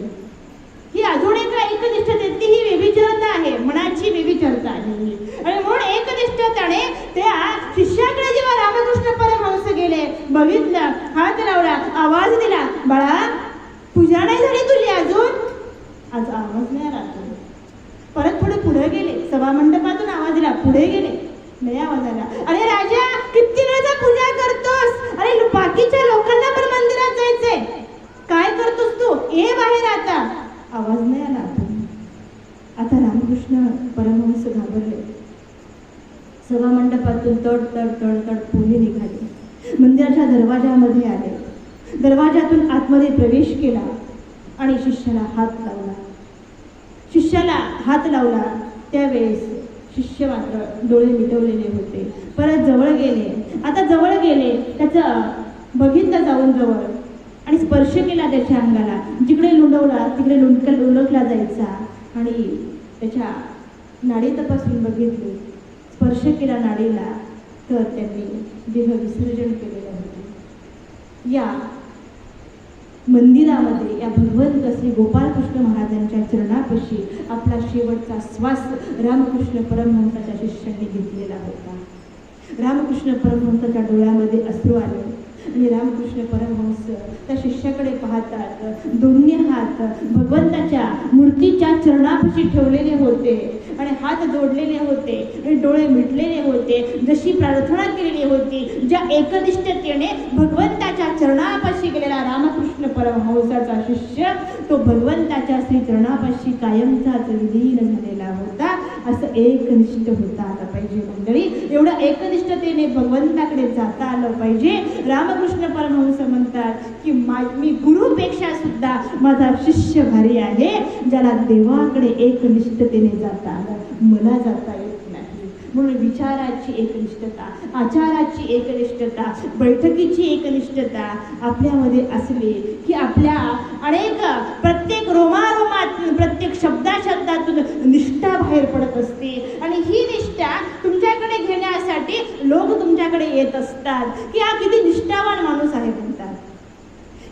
ही अजून एक एकनिष्ठतेतली ही व्यभिचारता आहे, मनाची व्यभिचारता आहे. आणि म्हणून एकनिष्ठतेने त्या शिष्याकडे जेव्हा रामकृष्ण परमहंस गेले, बघितलं, हात लावला, आवाज दिला, बाळा पूजा नाही झाली तुझी अजून? आज आवाज नाही आला. परत पुढे गेले, सभामंडपातून आवाज दिला, पुढे गेले, नाही आवाज आला. अरे राजा किती वेळचा पूजा करतोस? अरे बाकीच्या लोकांना पण मंदिरात जायचंय, काय करतोस तू? ये बाहेर आता. आवाज नाही आला. आता रामकृष्ण परमहंस घाबरले. सभामंडपातून तड तड तड तड पुढे निघाले, मंदिराच्या दरवाजामध्ये आले, दरवाजातून आतमध्ये प्रवेश केला आणि शिष्याला हात लावला. त्यावेळेस शिष्य मात्र डोळे मिटवलेले होते. परत जवळ गेले, त्याचं बघितलं जाऊन जवळ आणि स्पर्श केला त्याच्या अंगाला. जिकडे लुंडवला तिकडे लुंडकला जायचा आणि त्याच्या नाडी तपासून बघितली, स्पर्श केला नाडीला, तर त्यांनी देह विसर्जन केलेले होते. या मंदिरामध्ये या भगवंत श्री गोपाळकृष्ण महाराजांच्या चरणापाशी आपला शेवटचा श्वास रामकृष्ण परमहंसाच्या शिष्यांनी घेतलेला होता. रामकृष्ण परमहंसाच्या डोळ्यामध्ये अश्रू आले आणि रामकृष्ण परमहंस त्या शिष्याकडे पाहतात. दोन्ही हात भगवंताच्या मूर्तीच्या चरणापाशी ठेवलेले होते आणि हात जोडलेले होते आणि डोळे मिटलेले होते. जशी प्रार्थना केलेली होती, ज्या एकनिष्ठतेने भगवंताच्या चरणापाशी गेलेला रामकृष्ण परमहंसाचा शिष्य तो भगवंताच्या श्री चरणापाशी कायमचाच विलीन झालेला होता. असं एकनिष्ठ होता आलं पाहिजे मंडळी. एवढं एकनिष्ठतेने भगवंताकडे जाता आलं पाहिजे. रामकृष्ण परमहंस म्हणतात की मी गुरुपेक्षा सुद्धा माझा शिष्य भारी आहे, ज्याला देवाकडे एकनिष्ठतेने जाता आलं, मला जाता येत नाही. म्हणून विचाराची एकनिष्ठता, आचाराची एकनिष्ठता, बैठकीची एकनिष्ठता आपल्यामध्ये असली की आपल्या प्रत्येक रोमारोमातून, प्रत्येक शब्दातून निष्ठा बाहेर पडत असते. आणि ही निष्ठा तुमच्याकडे घेण्यासाठी लोक तुमच्याकडे येत असतात की हा किती निष्ठावान माणूस आहे म्हणतात.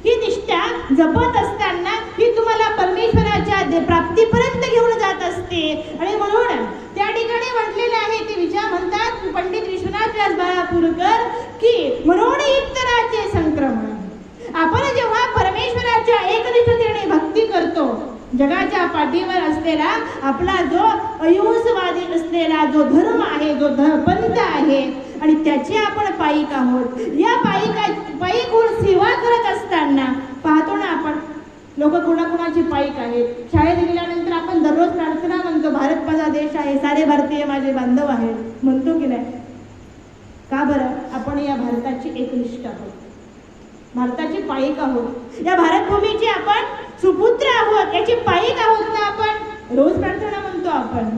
ही निष्ठा जपत असताना ही तुम्हाला परमेश्वराच्या प्राप्तीपर्यंत घेऊन जात असते. आणि म्हणून त्या ठिकाणी म्हटलेले आहे, ते म्हणतात पंडित विश्वनाथ व्यास बाळापूरकर की म्हणून इतराचे संक्रमण. आपण जेव्हा परमेश्वराच्या एकनिष्ठतेने भक्ती करतो, जगाच्या पाठीवर असलेला आपला जो अहिंसवादी असलेला जो धर्म आहे, जो पंथ आहे, आणि त्याचे आपण पायिक आहोत. या पायिक होऊन सेवा करत असताना पाहतो ना आपण, लोक कुणाकुणाची पायिक आहेत. शाळेत गेल्यानंतर आपण दररोज प्रार्थना म्हणतो, भारत माझा देश आहे, सारे भारतीय माझे बांधव आहेत, म्हणतो की नाही? का बरं? आपण या भारताची एकनिष्ठ आहोत, भारताचे पायिक आहोत, या भारतभूमीचे आपण सुपुत्र आहोत, याचे पायिक आहोत ना आपण. रोज प्रार्थना म्हणतो आपण.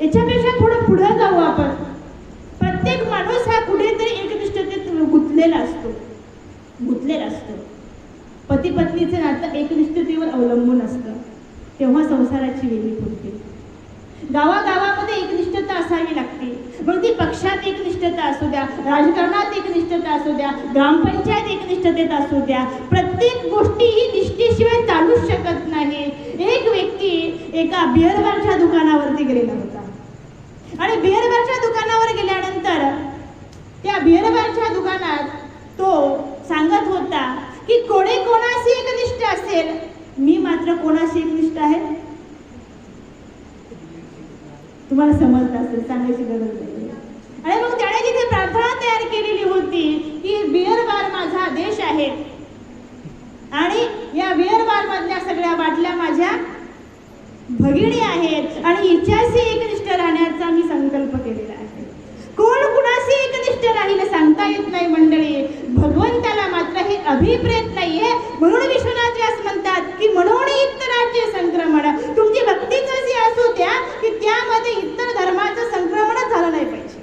याच्यापेक्षा थोडं पुढे जाऊ आपण. प्रत्येक माणूस हा कुठेतरी एकनिष्ठतेत गुंतलेला असतो. पती पत्नीचं नातं एकनिष्ठतेवर अवलंबून असतं, तेव्हा संसाराची वेळी फुटते. गावागावामध्ये एकनिष्ठता असावी लागते. मग ती पक्षात एकनिष्ठता असू द्या, राजकारणात एकनिष्ठता असू द्या, ग्रामपंचायत एकनिष्ठतेत असू द्या, प्रत्येक गोष्टी ही निष्ठेशिवाय चालूच शकत नाही. एक व्यक्ती एका बिअर बारच्या दुकानावरती गेलेला होता, आणि बिअर बारच्या दुकानावर गेल्यानंतर त्या बिअर बारच्या दुकानात तो सांगत होता की कोणी कोणाशी एकनिष्ठ असेल, मी मात्र कोणाशी एकनिष्ठ आहे. तुम्हाला समजत असेल, सांगायची गरज नाही. आणि मग त्याने जिथे प्रार्थना तयार केलेली होती की बिअर बार माझा देश आहे, आणि या बिअर बार मधल्या सगळ्या बाटल्या माझ्या भगिनी आहेत, आणि हिच्याशी एकनिष्ठ राहण्याचा मी संकल्प केलेला आहे. कोण कुणाशी एकनिष्ठ राहील सांगता येत नाही मंडळी. भगवंताला मात्र हे अभिप्रेत नाहीये. म्हणून विश्वनाथ व्यास म्हणतात की म्हणून इतराचे संक्रमण. तुमची भक्तीच अशी असू द्या की त्यामध्ये इतर धर्माचं संक्रमणच झालं नाही पाहिजे.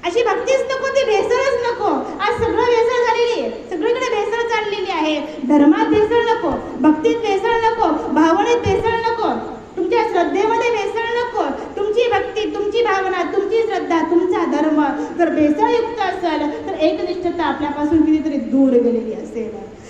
अशी भक्तीच नको, ती भेसळच नको. आज सगळं भेसळ झालेली आहे, सगळीकडे भेसळ चाललेली आहे. धर्मात भेसळ नको, भक्तीत भेसळ नको, भावनेत भेसळ नको, तुमच्या श्रद्धेमध्ये भेसळ नको. तुमची भक्ती, तुमची भावना, तुमची श्रद्धा, तुमचा धर्म जर भेसळयुक्त असेल तर एकनिष्ठता आपल्यापासून कितीतरी दूर गेलेली असेल.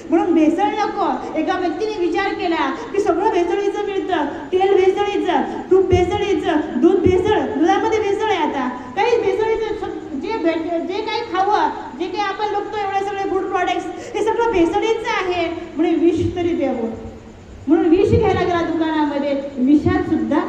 म्हणून भेसळ नको. एका व्यक्तीने विचार केला की सगळं भेसळीचं मिळतं, तेल भेसळीचं, तूप भेसळीचं, दूध भेसळ, दुधामध्ये भेसळ आहे. आता काही भेसळीचं जे काही खावं, जे काही आपण बघतो एवढे सगळे फूड प्रॉडक्ट्स, हे सगळं भेसळीचं आहे. म्हणजे विष तरी द्यावं, म्हणून विष घ्यायला गेला दुकानामध्ये, विषात सुद्धा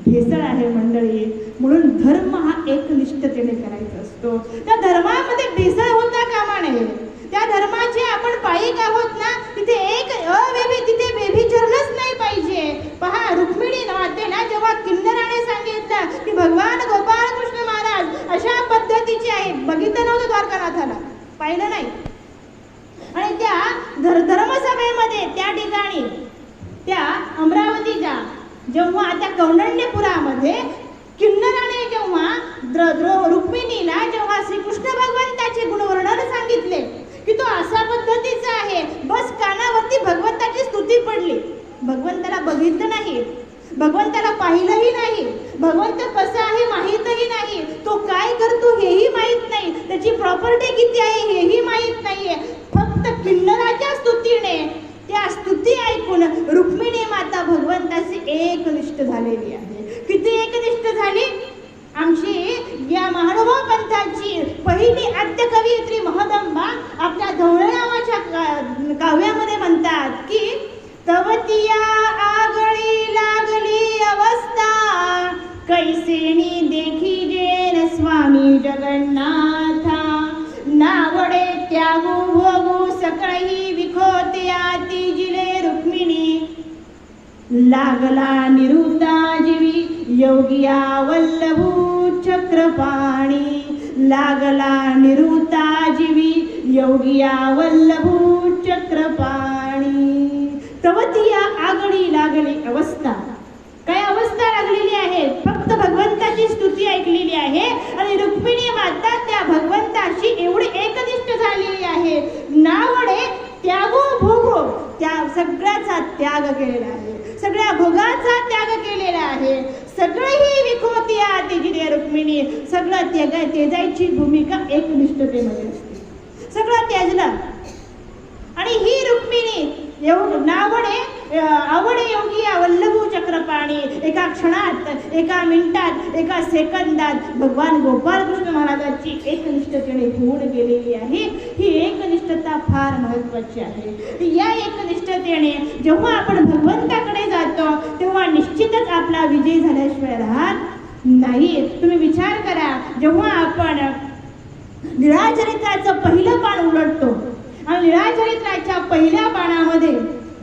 भेसळ आहे मंडळी. म्हणून धर्म हा एकनिष्ठतेने करायचा असतो. त्या धर्मामध्ये भेसळ होता कामा नये. त्या धर्माचे आपण पायिक आहोत ना, तिथे तिथे व्यभिचारच नाही पाहिजे. पहा, रुक्मिणी मातेला जेव्हा किन्नराने सांगितलं की भगवान गोपाळ कृष्ण महाराज अशा पद्धतीचे आहेत, बघितलं नव्हतं द्वारकानाथाला, पाहिलं नाही. आणि त्या धर्मसभेमध्ये त्या ठिकाणी त्या अमरावतीच्या जेव्हा त्या कौंडण्यपुरामध्ये किन्नराने जेव्हा रुक्मिणीला जेव्हा श्रीकृष्ण भगवंताचे गुणवर्णन सांगितले की तो असा पद्धतीचा आहे, बस कानावरती भगवंताची स्तुती पडली. भगवंताला बघितलं नाही, भगवंताला पाहिलंही नाही, भगवंत कसा आहे माहीतही नाही, तो काय करतो हेही माहीत नाही, त्याची प्रॉपर्टी किती आहे हेही माहीत नाहीये. फक्त किन्नराच्या स्तुतीने, त्या स्तुती ऐकून रुक्मिणी माता भगवंताची एकनिष्ठ झालेली आहे. किती एकनिष्ठ झाली? आमची या महानुभाव पंथाची पहिली आद्य कवयित्री महदंबा आपल्या धवळे नावाच्या काव्यामध्ये म्हणतात की तवतिया आगळी लागली अवस्था, कैसेनी देखी जेन स्वामी जगन्नाथा, नावडे त्यागू भोगू सकळही विखोत्या तिजिले रुक्मिणी, लागला निरुता जीवी योगिया वल्लभू चक्रपाणी, लागला निरुता जीवी योगिया वल्लभू चक्रपाणी. तवतिया आगळी लागली अवस्था. काय अवस्था लागलेली आहे? फक्त भगवंताची स्तुती ऐकलेली आहे आणि रुक्मिणी माता त्या भगवंताशी एवढी एकनिष्ठ झालेली आहे. नावडे त्यागो भोगो, त्या सगळ्याचा त्याग केलेला आहे, सगळ्या भोगाचा त्याग केलेला आहे. सगळेही विखोतिया तिजिले रुक्मिणी, सगळं त्यागायची भूमिका एकनिष्ठतेमध्ये असते. सगळं त्याजलं. आणि ही रुक्मिणी नावडे आवडे योगिया वल्लभू चक्रपाणी, एका क्षणात, एका मिनिटात, एका सेकंदात भगवान गोपाळ कृष्ण महाराजांची एकनिष्ठतेने होऊन गेलेली आहे. ही एकनिष्ठता फार महत्वाची आहे. या एकनिष्ठतेने जेव्हा आपण भगवंताकडे जातो तेव्हा निश्चितच आपला विजय झाल्याशिवाय राहत नाही. तुम्ही विचार करा, जेव्हा आपण लीळाचरित्राचं पहिलं पान उलटतो आणि लीळाचरित्राच्या पहिल्या पानामध्ये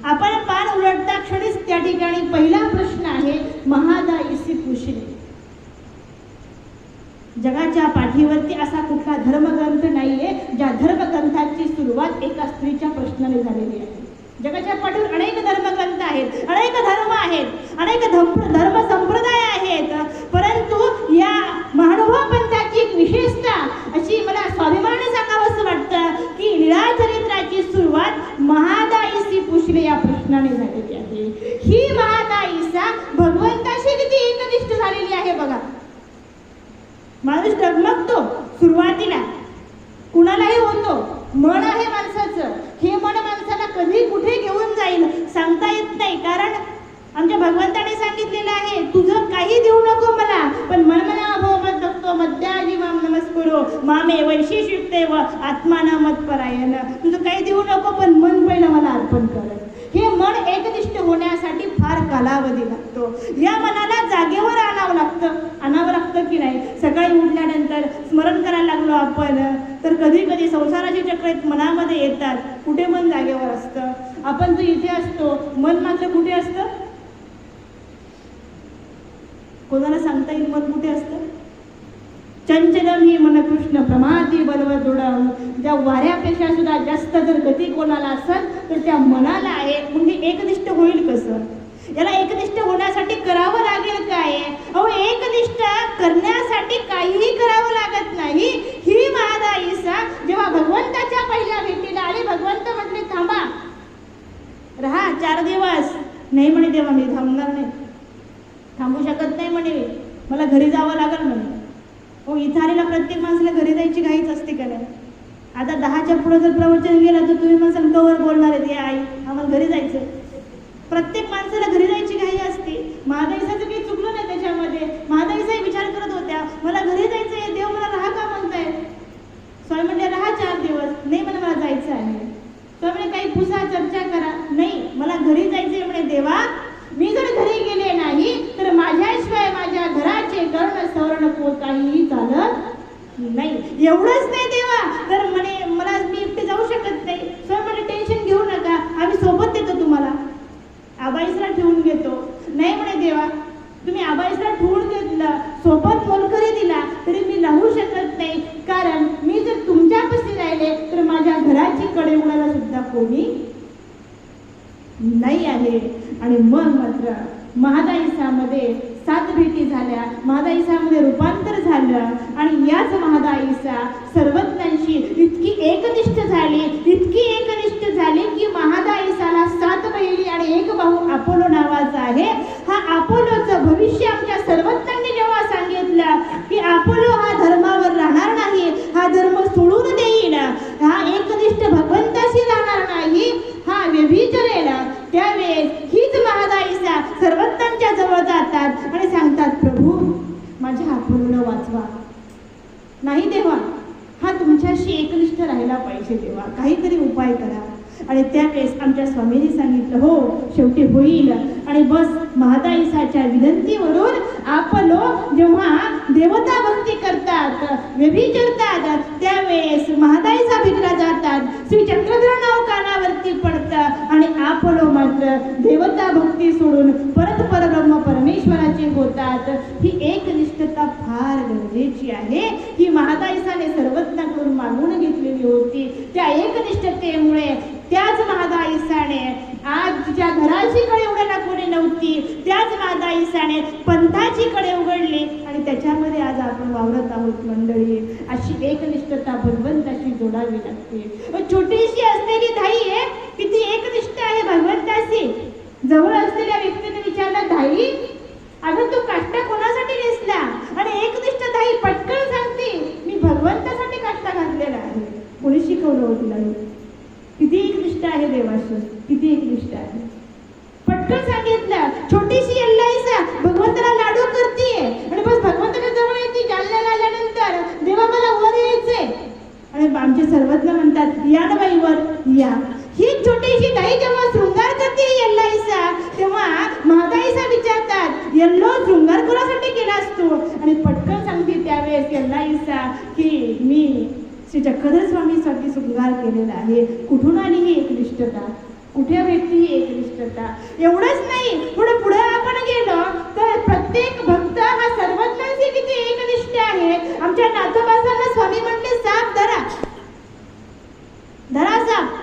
आपण पान उलटता क्षणीच त्या ठिकाणी पहिला प्रश्न आहे, महादायीसी पुशले. जगाच्या पाठीवरती असा कुठला धर्मग्रंथ नाहीये ज्या धर्मग्रंथाची सुरुवात एका स्त्रीच्या प्रश्नाने झालेली आहे. जगाच्या पाठीवर अनेक धर्मग्रंथ आहेत, अनेक धर्म आहेत, अनेक धर्म संप्रदाय आहेत, परंतु या महानुभाव पंथाची एक विशेषता अशी मला स्वाभिमानाने सांगावंसं वाटतं की लीळाचरित्राची सुरुवात महादायीसी पुशले या प्रश्नाने झालेली आहे. ही महादायीसा भगवंताशी किती एकनिष्ठ झालेली आहे बघा. माणूस डगमगतो सुरुवातीला, कुणालाही होतो. मन आहे माणसाचं, हे मन माणसाला कधी कुठे घेऊन जाईल सांगता येत नाही. कारण आमच्या भगवंताने सांगितलेलं आहे, तुझं काही देऊ नको मला, पण मनमना भो मत भक्तो मद्याजी माम नमस्कुरो मामे वैशिष्टते व आत्माना मत्परायण. तुझं काही देऊ नको, पण मन पहिलं मला अर्पण कर. हे मन एकनिष्ठ होण्यासाठी फार कालावधी लागतो. या मनाला जागेवर आणावं लागतं की नाही. सकाळी उठल्यानंतर स्मरण करायला लागलो आपण तर कधी कधी संसाराचे चक्र मनामध्ये येतात. कुठे मन जागेवर असतं. आपण जो इथे असतो, मन मात्र कुठे असतं? कोणाला सांगता येईल मन कुठे असतं? चंचलम ही मन कृष्ण प्रमादी बलव दृढम. ज्या वाऱ्यापेक्षा सुद्धा जास्त जर गती कोणाला असेल तर त्या मनाला आहे. मग हे एकनिष्ठ होईल कसं? याला एकनिष्ठ होण्यासाठी करावं लागेल काय? अहो, एकनिष्ठ करण्यासाठी काहीही करावं लागत नाही. ही महादायीसा जेव्हा भगवंताच्या पहिल्या भेटीला आली, भगवंत म्हटले थांबा, राहा 4 दिवस. नाही म्हणे देवा, मी थांबणार नाही, थांबू शकत नाही म्हणे, मला घरी जावं लागेल म्हणे. हो, इथं आलेला प्रत्येक माणसाला घरी जायची घाईच असते का नाही? आता 10च्या पुढे जर प्रवचन गेलं तर तुम्ही माणसाला कवर बोलणार आहेत, हे आई आम्हाला घरी जायचं. प्रत्येक माणसाला घरी जायची घाई असते. महादायीसाचं काही चुकलं नाही त्याच्यामध्ये. महादायीसाही विचार करत होत्या, मला घरी जायचं आहे, देव मला राहा का म्हणताय? स्वामी म्हणले राहा 4 दिवस. नाही म्हणे, मला जायचं आहे. स्वामी म्हणे काही पुसा चर्चा करा. नाही, मला घरी जायचंय म्हणे. देवा, मी जर घरी गेले नाही तर माझ्याशिवाय माझ्या घराचे कर्ण सवर्ण कोणताही चालत नाही. एवढंच नाही देवा, तर म्हणे मला मी एकटे जाऊ शकत नाही. स्वामी म्हणे टेन्शन घेऊ नका, आम्ही सोबत देतो तुम्हाला, आबाईसला ठेवून घेतो. नाही म्हणे देवा, तुम्ही आबाईसला ठेवून घेतलं, सोबत मोलकरी दिला तरी मी राहू शकत नाही. कारण मी जर तुमच्यापाशी राहिले तर माझ्या घराची कडे उडायला सुद्धा कोणी नाही आहे. आणि मग मात्र महादायीसामध्ये 7 भेटी झाल्या, महादायीसामध्ये रूपांतर झालं आणि याच महादायीसा सर्वज्ञांशी इतकी एकनिष्ठ झाली की महादायीसाला 7 बहिणी आणि 1 भाऊ अपोलो नावाचा आहे. हा अपोलोचं भविष्य आमच्या सर्वज्ञांनी जेव्हा सांगितलं की अपोलो हा धर्मावर राहणार नाही, हा धर्म सोडून देईल, हा एकनिष्ठ भगवंताशी राहणार नाही, हा व्यभिचारेल, त्यावेळेस हीच महादायीसा सर्वज्ञांच्या जवळ जातात आणि सांगतात, प्रभू माझ्या अपोलोला वाचवा. नाही देवा, हा तुमच्याशी एकनिष्ठ राहायला पाहिजे देवा, काहीतरी उपाय करा. आणि त्यावेळेस आमच्या स्वामींनी सांगितलं, हो शेवटी होईल. आणि बस महादायीसाच्या विनंतीवरून अपोलो जेव्हा देवता भक्ती करतात, व्यभिचरतात, त्यावेळेस महादायीसा भेटला जातात. श्री चक्रधर नाव कानावरती पडतं आणि अपोलो मात्र देवता भक्ती सोडून परत परब्रह्म परमेश्वराचे होतात. ही एकनिष्ठता फार गरजेची आहे. ही महादायीसाने सर्वज्ञाकडून मागून घेतलेली होती. त्या एकनिष्ठतेमुळे त्याच महादायीसाने आज तिच्या घराची कडे उघडायला कोणी नव्हती, त्याच महादायीसाने पंथाची कडे उघडली आणि त्याच्यामध्ये आज आपण वावरत आहोत मंडळी. अशी एकनिष्ठता भगवंताशी जोडावी लागते. छोटीशी असलेली धाई आहे, किती एकनिष्ठ आहे भगवंताशी. जवळ असलेल्या व्यक्तीने विचारलं, धाई अगं तू काष्टा कोणासाठी नेसला? आणि एकनिष्ठ धाई पटकन सांगते, मी भगवंतासाठी काष्टा घातलेला आहे. कोणी शिकवलं होतं तिला? किती एकनिष्ठ आहे देवाशी, किती एकनिष्ठ आहे. पटकन सांगितलं, छोटीशी अल्लाईसा येल्लो शृंगार कोणासाठी केलास तू? आणि पटकन सांगते त्यावेळेस यल्लाईसा की मी श्री चक्रधर स्वामीसाठी शृंगार केलेला आहे. कुठून आली ही एकनिष्ठता? कुठे भेटली ही एकनिष्ठता? एवढंच नाही, पुढे आपण गेलो तर प्रत्येक भक्त हा सर्वज्ञांशी किती एकनिष्ठ आहे. आमच्या नाथोबासांना स्वामी म्हटले साप धरा, धरा साप.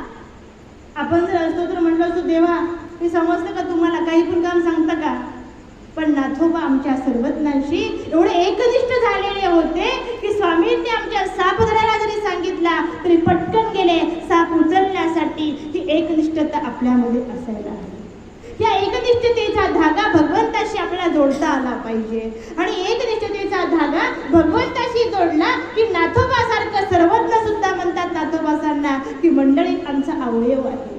आपण जर स्तोत्र म्हटलं असतो देवा हे समजतं का तुम्हाला? काही पण काम सांगता का? पण नाथोबा आमच्या सर्वज्ञांशी एवढे एकनिष्ठ झालेले होते की स्वामींनी आमच्या साप धरायला जरी सांगितला तरी पटकन गेले साप उचलण्यासाठी. ही एकनिष्ठता आपल्यामध्ये असायला हवी. या एकनिष्ठतेचा धागा भगवंताशी आपल्याला जोडता आला पाहिजे. आणि एकनिष्ठतेचा धागा भगवंताशी जोडला की नाथोबासारखं सर्वज्ञ सुद्धा म्हणतात नाथोबासांना की मंडळीत आमचा अवयव आहे,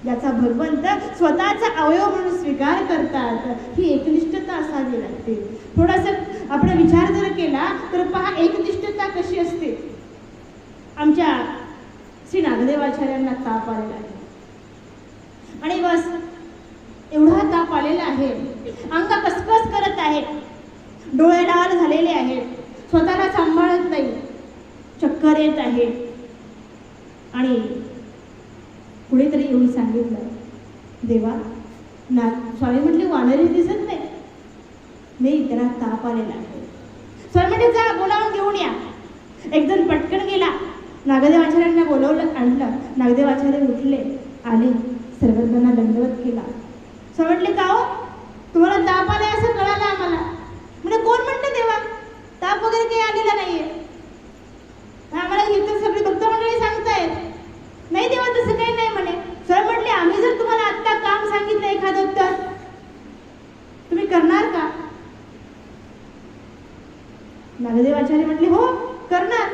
ज्याचा भगवंत स्वतःचा अवयव म्हणून स्वीकार करतात. ही एकनिष्ठता असावी लागते. थोडासा आपण विचार जर केला तर पहा एकनिष्ठता कशी असते. आमच्या श्री नागदेवाचार्यांना ताप आलेला आहे आणि बस एवढा ताप आलेला आहे, अंग कसकस करत आहे, डोळे लाल झालेले आहेत, स्वतःला सांभाळत नाही, चक्कर येत आहे. आणि कुणीतरी येऊन सांगितलं देवा स्वामी म्हटले वानरी दिसत नाही, त्याला ताप आलेला आहे. स्वामी म्हटले जा बोलावून घेऊन या. एक जण पटकन गेला, नागदेवाचार्यांना बोलवलं, आणलं. नागदेवाचार्य उठले, आले, सर्वजणांना दंडवत केला. स्वामी म्हटले का हो तुम्हाला ताप आलाय असं कळालं आम्हाला. म्हणजे कोण म्हणतं देवा ताप वगैरे काही आलेला नाहीये? आम्हाला ही तर सगळी भक्त मंडळी सांगतायत. नाही देवा तसं काही नाही म्हणे. सर म्हटले आम्ही जर तुम्हाला आत्ता काम सांगितलं एखादं तर तुम्ही करणार का? नागदेवाचार्य म्हटले हो करणार.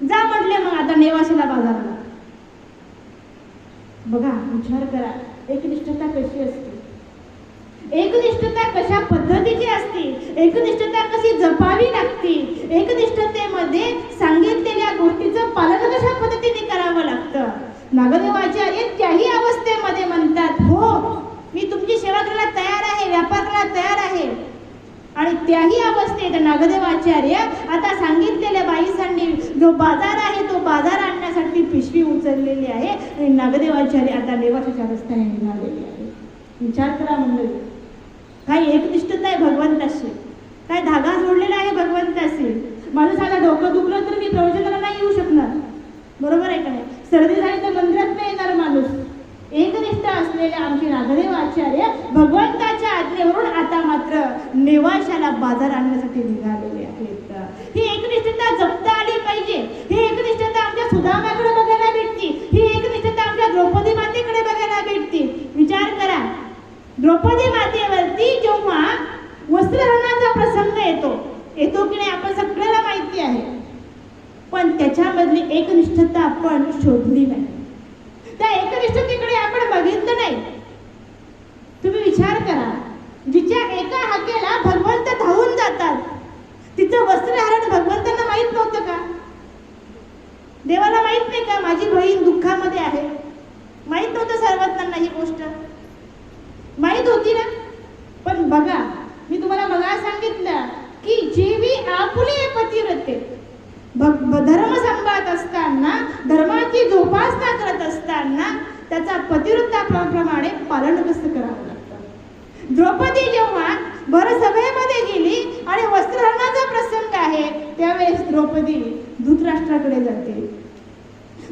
जा म्हटले मग आता नेवाशाला बाजारला. बघा विचार करा एकनिष्ठता कशी असते, एकनिष्ठता कशा पद्धतीची असते, एकनिष्ठता कशी जपावी लागते, एकनिष्ठतेमध्ये सांगितलेल्या गोष्टीचं पालन कशा पद्धतीने करावं लागतं. नागदेवाचार्य त्याही अवस्थेमध्ये म्हणतात हो मी तुमची सेवा करायला तयार आहे, व्यापार करायला तयार आहे. आणि त्याही अवस्थेत नागदेवाचार्य आता सांगितलेल्या बाईसांनी जो बाजार आहे तो बाजार आणण्यासाठी पिशवी उचललेली आहे आणि नागदेवाचार्य आता नेवाशाच्या रस्त्याने निघालेले आहे. विचार करा मंडळी, काय एकनिष्ठता आहे भगवंताशी, काय धागा जोडलेला आहे भगवंताशी. माझं साधं डोकं दुखलं तर मी प्रवचनाला नाही येऊ शकणार, बरोबर आहे का नाही? सर्दी झाली तर मंदिरात नाही येणार माणूस. एकनिष्ठ असलेले आमचे नागदेवाचार्य भगवंताच्या आज्ञेवरून आता मात्र नेवाशाला बाजार आणण्यासाठी निघालेले आहेत. ही एकनिष्ठता जपता आली पाहिजे. ही एकनिष्ठता आमच्या सुदामाकडे बघायला भेटती, ही एकनिष्ठता आमच्या द्रौपदी मातेकडे बघायला भेटती. विचार करा द्रौपदी मातेवरती जेव्हा वस्त्रहरणाचा प्रसंग येतो की नाही आपण सगळ्याला माहिती आहे, पण त्याच्यामधली एकनिष्ठता आपण शोधली नाही, त्या एकनिष्ठतेकडे आपण बघितलं नाही. तुम्ही विचार करा जिच्या एका हाकेला भगवंत धावून जातात, तिचं वस्त्रहरण भगवंतांना माहित नव्हतं का? देवाला माहित नाही का माझी बहीण दुःखामध्ये आहे? माहित नव्हतं सर्वज्ञांना ही गोष्ट? माहित होती ना. पण बघा मी तुम्हाला मगा सांगितलं की जीवी आपुले पतिव्रते धर्म सांभाळत असताना, धर्माची जोपासना करत असताना त्याचा पतिव्रताप्रमाणे पालन कसं करावं लागतं. द्रौपदी जेव्हा भरसभेमध्ये गेली आणि वस्त्रहरणाचा प्रसंग आहे त्यावेळेस द्रौपदी धृतराष्ट्राकडे जाते,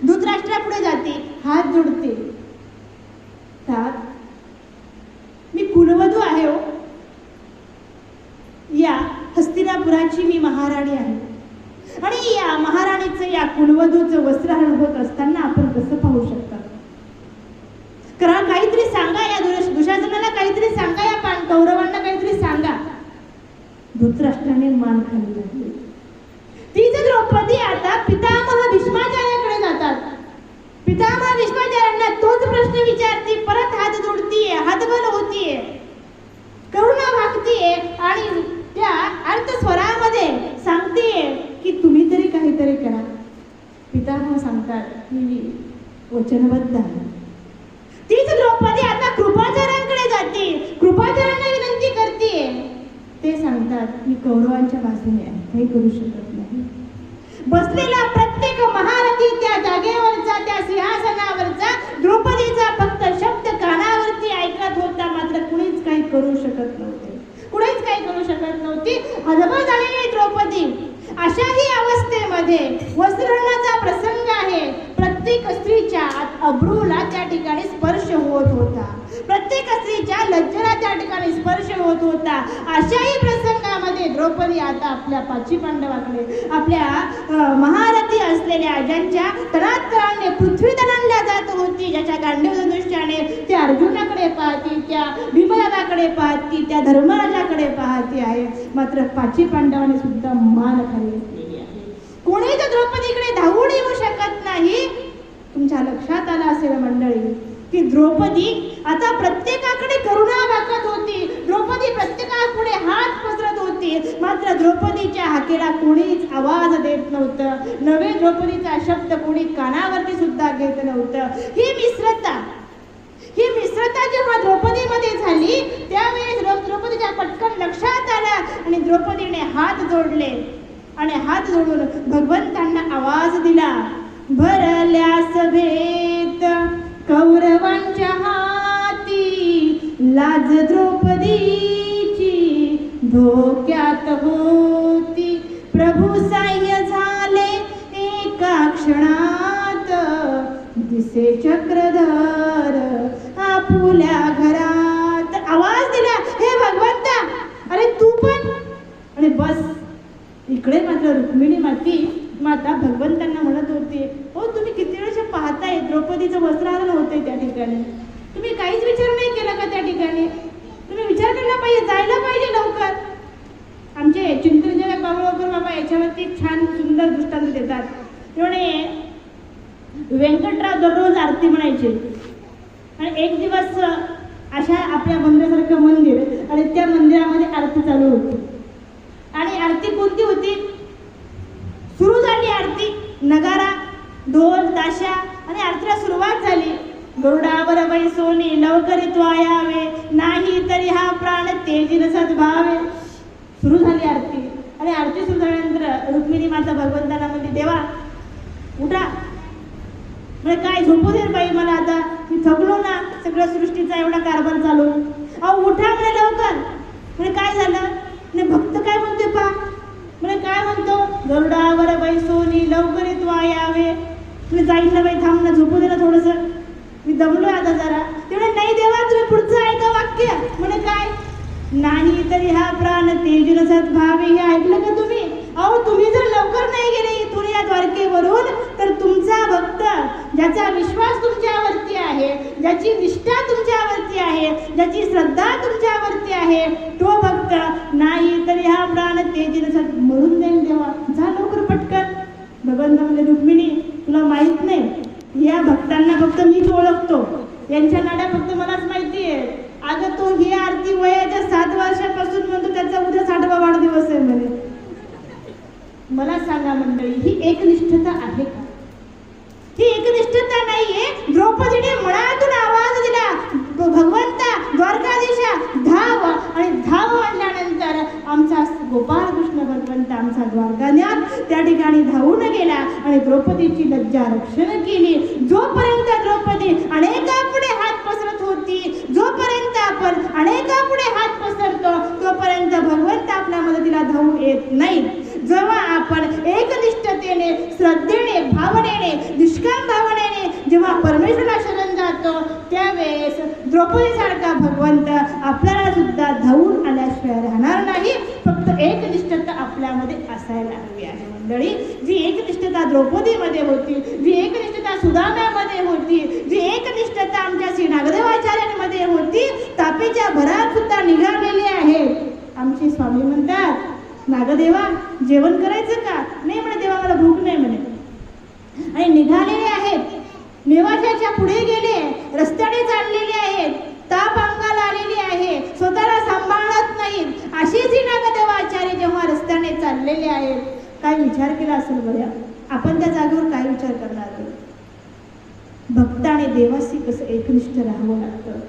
धृतराष्ट्रापुढे जाते, हात जोडते, तात मी कुलवधू आहे हो, या हस्तिनापुराची मी महाराणी आहे आणि या महाराणीचं या कुलवधूचं वस्त्रहरण होत असताना आपण कसं पाहू शकता? कारण काहीतरी सांगा या दुशासनाला, काहीतरी सांगा या कौरवांना, काहीतरी सांगा. धृतराष्ट्राने मान खाली घातली. तीच द्रौपदी आता पितामह भीष्माचार्याकडे जातात. पितामह भीष्माचार्यांना तोच प्रश्न विचारते, परत हात जोडतीये, हातबल होतीये, करुणा मागतीये आणि त्या अर्थस्वरामध्ये सांगतेय की तुम्ही तरी काहीतरी करा. पितामह सांगतात मी वचनबद्ध आहे. तीच द्रौपदी आता कृपाचार्यांकडे जाते, कृपाचार्यांना विनंती करते ते सांगतात मी कौरवांच्या बाजूने आहे, काही करू शकत नाही. बसलेला प्रत्येक महारथी त्या जागेवरचा, त्या सिंहासनावरचा द्रौपदीचा फक्त शब्द कानावरती ऐकत होता, मात्र कुणीच काही करू शकत नव्हते, कुणीच काही करू शकत नव्हती. हतबल झालेली द्रौपदी. अशाही अवस्थेमध्ये वस्त्रहरणाचा प्रसंग आहे. प्रत्येक स्त्रीच्या अब्रूला त्या ठिकाणी स्पर्श होत होता, प्रत्येक स्त्रीच्या लज्जला त्या ठिकाणी स्पर्श होत होता. अशाही प्रसंगामध्ये द्रौपदी आता आपल्या पाची पांडवाकडे, आपल्या महारथी असलेल्या ज्यांच्या तळातळाने पृथ्वी तणांल्या जात होती, ज्याच्या गांडीव धनुष्याने त्या अर्जुनाकडे पाहती, त्या भीमदादाकडे पाहती, त्या धर्मराजाकडे पाहती आहे. मात्र पाची पांडवाने सुद्धा मान खाली घेतलेली आहे. कोणीच द्रौपदीकडे धावून येऊ शकत नाही. तुमच्या लक्षात आलं असेल मंडळी की द्रौपदी आता प्रत्येकाकडे करुणा दाखवत होती, द्रौपदी प्रत्येकापुढे हात पसरत होती, मात्र द्रौपदीच्या हाकेला कोणीच आवाज देत नव्हतं. नवे द्रौपदीचा शब्द कोणी कानावरती सुद्धा घेत नव्हतं. ही मिश्रता जेव्हा द्रौपदीमध्ये झाली त्यावेळेस द्रौपदीच्या पटकन लक्षात आलं आणि द्रौपदीने हात जोडले आणि हात जोडून भगवंतांना आवाज दिला. भरल्या सभेत कौरवांच्या हाती लाज द्रौपदीची धोक्यात होती. प्रभू साह्य झाले एका क्षणात, दिसे चक्रधर आपुल्या घरात. आवाज दिला, हे भगवंता, अरे तू पण. आणि बस इकडे मात्र रुक्मिणी माता भगवंतांना म्हणत होते, हो तुम्ही किती वेळेस पाहताय द्रौपदीचं वस्त्रहरण होते त्या ठिकाणी, तुम्ही काहीच विचार नाही केला का त्या ठिकाणी? तुम्ही विचार केला पाहिजे, जायला पाहिजे लवकर. आमचे चिंतनजनक बाबुळकर बाबा याच्यावरती एक छान सुंदर दृष्टांत देतात. त्यामुळे व्यंकटराव दररोज आरती म्हणायचे आणि एक दिवस अशा आपल्या मंदिरासारखं मंदिर आणि त्या मंदिरामध्ये आरती चालू होती. आणि आरती कोणती होती? सुरू झाली आरती, नगारा, ढोल, ताशा आणि आरतीला सुरुवात झाली. गरुडावर बैसोनी लवकरी तो यावे, नाही तरी हा प्राण तेजीन सद्भावे. सुरू झाली आरती आणि आरती सुरू झाल्यानंतर रुक्मिणी माता भगवंतांना म्हणते, देवा उठा. म्हणजे काय झोपू दे बाई मला, आता मी थकलो ना, सगळं सृष्टीचा एवढा कारभार चालू. अहो उठा म्हणे लवकर. म्हणजे काय झालं? म्हणजे भक्त काय म्हणते पा, म्हणजे काय म्हणतो, गरुडावर बैसोनी लवकर तो यावे. तुम्ही जाईल ना बाई, थांब ना, झोपू दे ना थोडंसं, मी दमलोय आता जरा. तेवढे नाही देवा, तुम्ही पुढचं ऐका वाक्य. म्हणजे काय? नाही तरी हा प्राण तेजून सद्भावे. हे ऐकलं का तुम्ही? अहो तुम्ही जर लवकर नाही गेले इथून या द्वारकेवरून तर तुमचा भक्त, ज्याचा विश्वास तुमच्यावरती आहे, ज्याची निष्ठा तुमच्यावरती आहे, ज्याची श्रद्धा तुमच्यावरती आहे, तो भक्त नाही तरी हा प्राण तेजून मरून जाईल. देवा जा लवकर पटकन. भगवंत म्हणजे रुक्मिणी तुला माहित नाही, या भक्तांना फक्त मीच ओळखतो, यांच्या नाड्या फक्त मलाच माहिती आहे. अगं तो ही आरती वयाच्या 7 वर्षापासून म्हणतो, त्याचा उद्या 60वा वाढदिवस आहे म्हणे. मला सांगा मंडळी, ही एकनिष्ठता आहे का? ही एकनिष्ठता नाहीये. द्रौपदीने मनातून आवाज दिला, भगवंता द्वारकाधीशा धाव. आणि धाव आणल्यानंतर आमचा गोपाळ कृष्ण भगवंत आमचा द्वारकानाथ त्या ठिकाणी धावून गेला आणि द्रौपदीची लज्जा रक्षण केली. जोपर्यंत द्रौपदी अनेकापुढे हात पसरत होती, जोपर्यंत आपण अनेकापुढे हात पसरतो, तोपर्यंत भगवंत आपल्या मदतीला धावून येत नाही. जेव्हा आपण एकनिष्ठतेने, श्रद्धेने, भावनेने, निष्काम भावनेने जेव्हा परमेश्वराला शरण जातो, त्यावेळेस द्रौपदीसारखा भगवंत आपल्याला सुद्धा धावून आल्याशिवाय राहणार नाही. फक्त एकनिष्ठता आपल्यामध्ये असायला हवी आहे मंडळी. जी एकनिष्ठता द्रौपदीमध्ये होती, जी एकनिष्ठता सुदाम्यामध्ये होती, जी एकनिष्ठता आमच्या श्री नागदेवाचार्यांमध्ये होती, तापेच्या भरात सुद्धा निघालेली आहे. आमचे स्वामी म्हणतात, नागदेवा जेवण करायचं का? नाही म्हणे, देवा मला भूक नाही म्हणे. आणि निघालेले आहेत, नेवाशाच्या पुढे गेले, रस्त्याने चाललेले आहेत, ताप अंगाला आलेली आहे, स्वतःला सांभाळत नाहीत. अशीच ही नागदेवाचार्य जेव्हा रस्त्याने चाललेले आहेत, काय विचार केला असेल बघा आपण त्या जागेवर? काय विचार करणार? भक्त आणि देवाशी कसं एकनिष्ठ राहावं लागतं.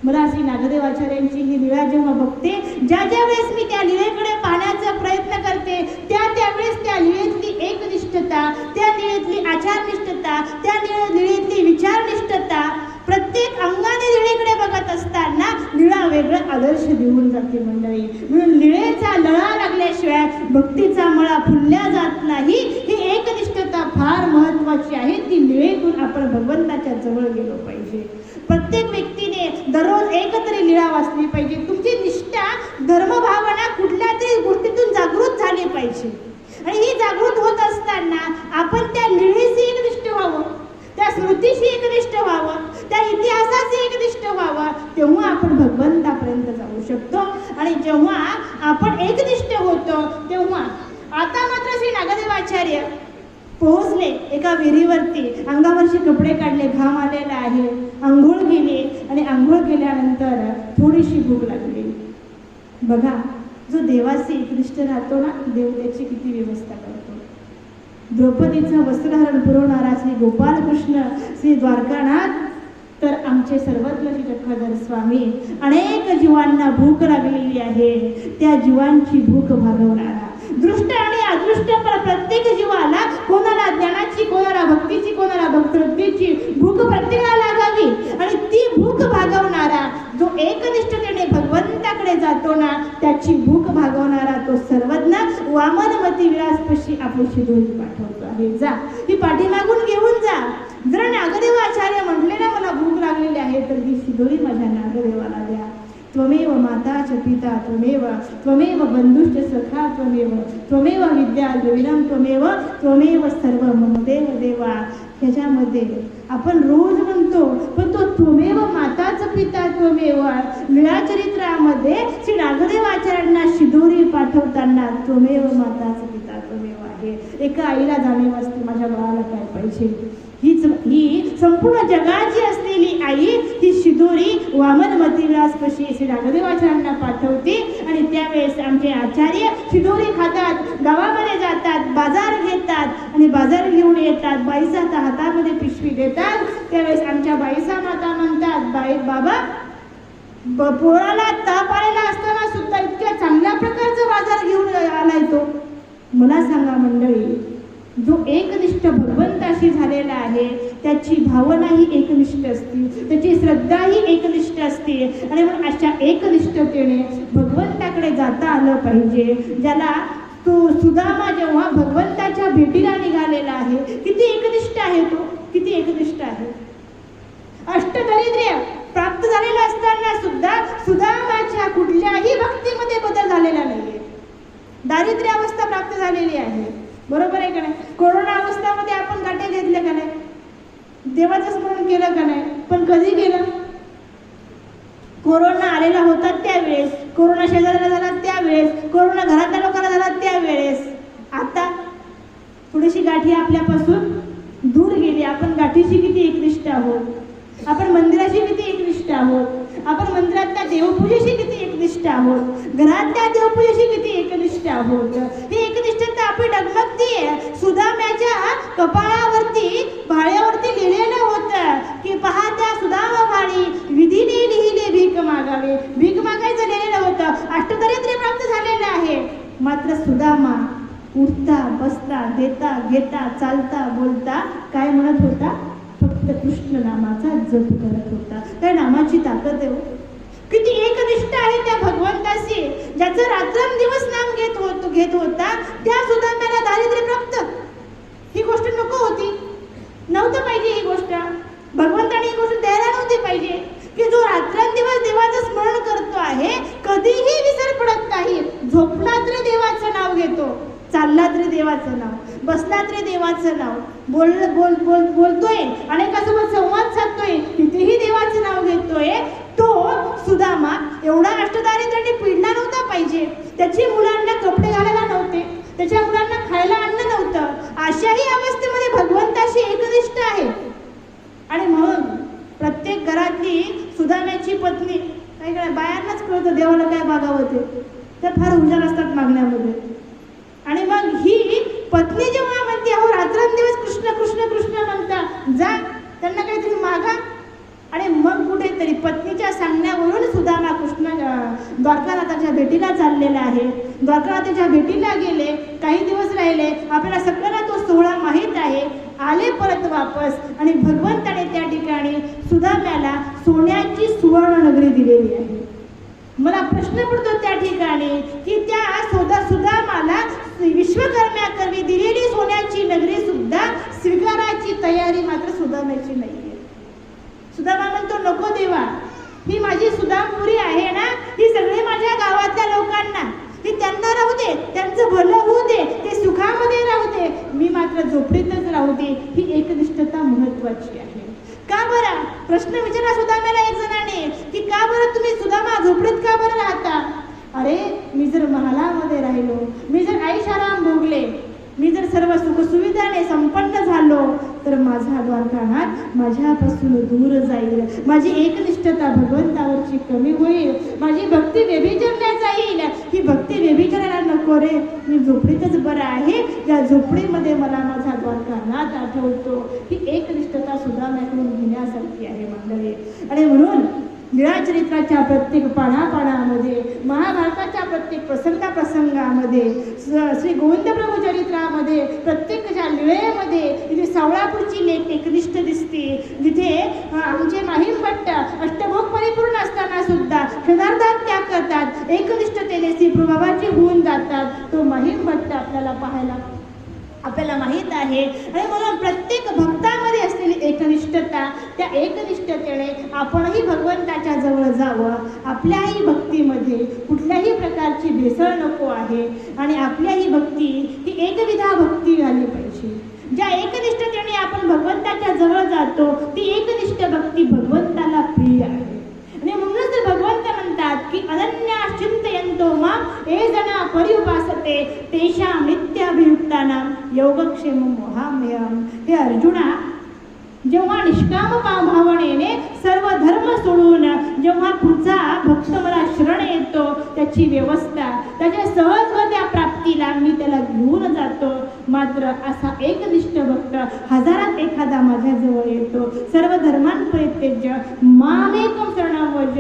मला श्री नागदेव आचार्यांची ही लीळा जेव्हा बघते, ज्या वेळेस मी त्या लीळेकडे पाहण्याचा प्रयत्न करते, त्यावेळेस त्या लीळेतली एकनिष्ठता, त्या लीळेतली आचारनिष्ठता, त्या लीळेतली विचारनिष्ठता, प्रत्येक अंगाने लीळेकडे बघत असताना लीळा वेगळं आदर्श देऊन जाते मंडळी. म्हणून लीळेचा लळा लागल्याशिवाय भक्तीचा मळा फुलल्या जात नाही. ही एकनिष्ठता फार महत्वाची आहे. ती लीळेतून आपण भगवंताच्या जवळ गेलो पाहिजे. प्रत्येक व्यक्तीने दररोज एकतरी लीळा वाचली पाहिजे. तुमची निष्ठा, धर्मभावना कुठल्या तरी गोष्टीतून जागृत झाली पाहिजे. आणि ही जागृत होत असताना आपण त्या लीळेशी एकनिष्ठ व्हावं, त्या स्मृतीशी एकनिष्ठ व्हावं, त्या इतिहासाशी एकनिष्ठ व्हावं. तेव्हा आपण भगवंतापर्यंत जाऊ शकतो. आणि जेव्हा आपण एकनिष्ठ होतो तेव्हा आता मात्र श्री नागदेवाचार्य पोहोचले एका विहिरीवरती. अंगावरचे कपडे काढले, घाम आलेला आहे, आंघोळ केली. आणि आंघोळ केल्यानंतर थोडीशी भूक लागली. बघा, जो देवाशी एकनिष्ठ राहतो ना, देव त्याची किती व्यवस्था करतो. द्रौपदीचं वस्त्रहरण पुरवणारा श्री गोपालकृष्ण, श्री द्वारकानाथ, तर आमचे सर्वज्ञ श्री चक्रधर स्वामी. अनेक जीवांना भूक लागलेली आहे, त्या जीवांची भूक भागवणारा, दृष्ट आणि अदृष्ट प्रत्येक जीवाला, कोणाला ज्ञानाची, कोणाला भक्तीची, कोणाला भक्तिवृत्तीची भूक प्रत्येकाला लागावी. आणि ती भूक भागवणारा, जो एकनिष्ठतेने भगवंताकडे जातो ना, त्याची भूक भागवणारा तो सर्वज्ञ वामनमती विलासपशी आपली शिदोरी पाठवतो आहे. जा, ही पाठीमागून घेऊन जा. जर नागदेव आचार्य म्हटले ना, मला भूक लागलेली आहे, तर ही शिदोरी माझ्या नागदेवाला द्या. त्वमेव माता च पिता त्वमेव, त्वमेव बंधुश्च सखा त्वमेव, त्वमेव विद्या द्रविणं त्वमेव, त्वमेव सर्व मम देव देवा. ह्याच्यामध्ये आपण रोज म्हणतो, पण तो त्वमेव माताच पिता त्वमेव लीळाचरित्रामध्ये श्री नागदेव आचार्यांना शिदोरी पाठवताना त्वमेव माताच पिता त्वमेव आहे. एका आईला जाणीव असते, माझ्या बाळाला काय पाहिजे. ही संपूर्ण जगाची असलेली आई ही शिदोरी वामनमती विलासपशी श्री नागदेवाचार्यांना पाठवते. आणि त्यावेळेस आमचे आचार्य शिदोरी खातात, गावामध्ये जातात, बाजार घेतात आणि बाजार घेऊन येतात. बाईचा हातामध्ये पिशवी देतात. त्यावेळेस आमच्या बाईसा माता म्हणतात, बाबा, पोराला ताप आलेला असताना सुद्धा इतक्या चांगल्या प्रकारचा बाजार घेऊन आलाय तो. मला सांगा मंडळी, जो एकनिष्ठ भगवंताशी झालेला आहे त्याची भावनाही एकनिष्ठ असते, त्याची श्रद्धाही एकनिष्ठ असते. आणि म्हणून अशा एकनिष्ठतेने भगवंताकडे जाता आलं पाहिजे. ज्याला तो सुदामा जेव्हा भगवंताच्या भेटीला निघालेला आहे, किती एकनिष्ठ आहे तो, किती एकनिष्ठ आहे. अष्टदरिद्र्य प्राप्त झालेला असताना सुद्धा सुदामाच्या कुठल्याही भक्तीमध्ये बदल झालेला नाहीये. दारिद्र्य अवस्था प्राप्त झालेली आहे, बरोबर आहे का नाही. कोरोना अवस्थामध्ये आपण गाठे घेतले का नाही, देवाचं स्मरण केलं का नाही, पण कधी केलं. कोरोना आलेला होता त्यावेळेस, कोरोना शेजाऱ्याला झाला त्यावेळेस, कोरोना घरातल्या लोकांना झाला त्यावेळेस. आता थोडीशी गाठी आपल्यापासून दूर गेली. आपण गाठीशी किती एकनिष्ठ आहोत, आपण मंदिराशी किती एकनिष्ठ आहोत, आपण मंदिरातल्या देवपूजेशी किती एकनिष्ठ आहोत, घरातल्या देवपूजेशी किती एकनिष्ठ आहोत. ही एकनिष्ठता आपली डगमगतीये. सुदाम्याच्या कपाळावरती, भाळ्यावरती लिहिलेलं होतं की पहा, त्या सुदामा भाळी विधीने लिहिले भीक मागावे. भीक मागायचं लिहिलेलं होतं. अष्टदरिद्र्य प्राप्त झालेलं आहे. मात्र सुदामा उठता, बसता, देता, घेता, चालता, बोलता काय म्हणत होता, फक्त कृष्ण नामाचा जप करत होता. त्या नामाची ताकद आहे. किती एकनिष्ठ आहे त्या भगवंताशी. ज्याचं रात्रंदिवस नाम घेत होता त्या सुदाम्याला दारिद्र्य प्राप्त. ही गोष्ट नको होती, नव्हतं पाहिजे. ही गोष्ट भगवंताने ही गोष्ट द्यायला नव्हती पाहिजे की जो रात्रंदिवस देवाचं स्मरण करतो आहे, कधीही विसर पडत नाही. झोपला तरी देवाचं नाव घेतो, चालला तरी देवाचं नाव, बसला तरी देवाचं नाव, बोलतोय, अनेकासोबत संवाद साधतोय, तिथेही देवाचं नाव घेतोय. तो सुदामा एवढा अष्टदारिद्र्याने पिडला नव्हता पाहिजे. त्याची मुलांना कपडे घालायला नव्हते, त्याच्या मुलांना खायला अन्न नव्हतं. अशाही अवस्थेमध्ये भगवंताशी एकनिष्ठ आहे. आणि म्हणून प्रत्येक घरातली सुदाम्याची पत्नी, काय काय बायांनाच कळतं देवाला काय मागावं ते, त्या फार हुशार असतात मागण्यामध्ये. आणि मग ही पत्नी जेव्हा म्हणते, अहो रात्रंदिवस कृष्ण कृष्ण कृष्ण म्हणता, जा त्यांना काहीतरी मागा. आणि मग कुठेतरी पत्नीच्या सांगण्यावरून सुदामा कृष्ण द्वारकानाथाच्या भेटीला चाललेला आहे. द्वारकानाथाच्या भेटीला गेले, काही दिवस राहिले, आपल्याला सगळ्यांना तो सोहळा माहीत आहे. आले परत वापस आणि भगवंताने त्या ठिकाणी सुदाम्याला सोन्याची सुवर्ण नगरी दिलेली आहे. मला प्रश्न पडतो त्या ठिकाणी की त्या सुदामाला विश्वकर्म्याकरवी दिलेली सोन्याची नगरी सुद्धा स्वीकारायची तयारी मात्र सुदाम्याची नाहीये. सुदामा म्हणतो, नको देवा, ही माझी सुदामपुरी आहे ना, ही सगळी माझ्या गावातल्या लोकांना, ही त्यांना राहू दे, त्यांचं भलं होऊ दे, ते सुखामध्ये राहू दे, मी मात्र झोपडीतच राहू दे. ही एकनिष्ठता महत्वाची आहे. का बरं? प्रश्न विचारा सुदाम्याला एक जणाने की का बरं तुम्ही सुदामा झोपडीत का बरं राहता? अरे, मी जर महालामध्ये राहिलो, मी जर ऐशाराम भोगले, मी जर सर्व सुखसुविधाने संपन्न झालो तर माझा द्वारकानाथ माझ्यापासून दूर जाईल, माझी एकनिष्ठता भगवंतावरची कमी होईल, माझी भक्ती व्यभिचारण्यात जाईल. ही भक्ती व्यभिचारायला नको रे, मी झोपडीतच बरं आहे, त्या झोपडीमध्ये मला माझा द्वारकानाथ आठवतो. ही एकनिष्ठता सुदाम्याकडून घेण्यासारखी आहे मंडळी. आणि म्हणून लीळाचरित्राच्या प्रत्येक पानापानामध्ये, महाभारताच्या प्रत्येक प्रसंगामध्ये, श्री गोविंद प्रभू चरित्रामध्ये, प्रत्येकाच्या लीळेमध्ये जिथे सावळापूरची लेख एकनिष्ठ दिसते, जिथे आमचे माहीम भट्ट अष्टभोग परिपूर्ण असताना सुद्धा क्षणार्धात त्याग करतात, एकनिष्ठतेने श्री प्रभावाची होऊन जातात, तो माहीम भट्ट आपल्याला माहीत आहे. आणि म्हणून प्रत्येक भक्तामध्ये असलेली एकनिष्ठता, त्या एकनिष्ठतेने आपणही भगवंताच्या जवळ जावं. आपल्याही भक्तीमध्ये कुठल्याही प्रकारची भेसळ नको आहे आणि आपल्याही भक्ती ही एकविधा भक्ती झाली पाहिजे. ज्या एकनिष्ठतेने आपण भगवंताच्या जवळ जातो ती एकनिष्ठ भक्ती भगवंताला प्रिय आहे. आणि म्हणूनच तर भगवंत म्हणतात की अनन्या चिंतयन्तो मां ये जना पर्युपासते तेषां नित्याभियुक्तानां योगक्षेमं वहाम्यहम्. हे अर्जुना, जेव्हा निष्काम भावनेने सर्व धर्म सोडून जेव्हा पुढचा भक्त मला शरण येतो, त्याची व्यवस्था, त्याच्या सहजगत्या प्राप्तीला मी त्याला घेऊन जातो. मात्र असा एकनिष्ठ भक्त हजारात एखादा माझ्याजवळ येतो. सर्व धर्मांपरित्यज्य मामेकं शरणं व्रज.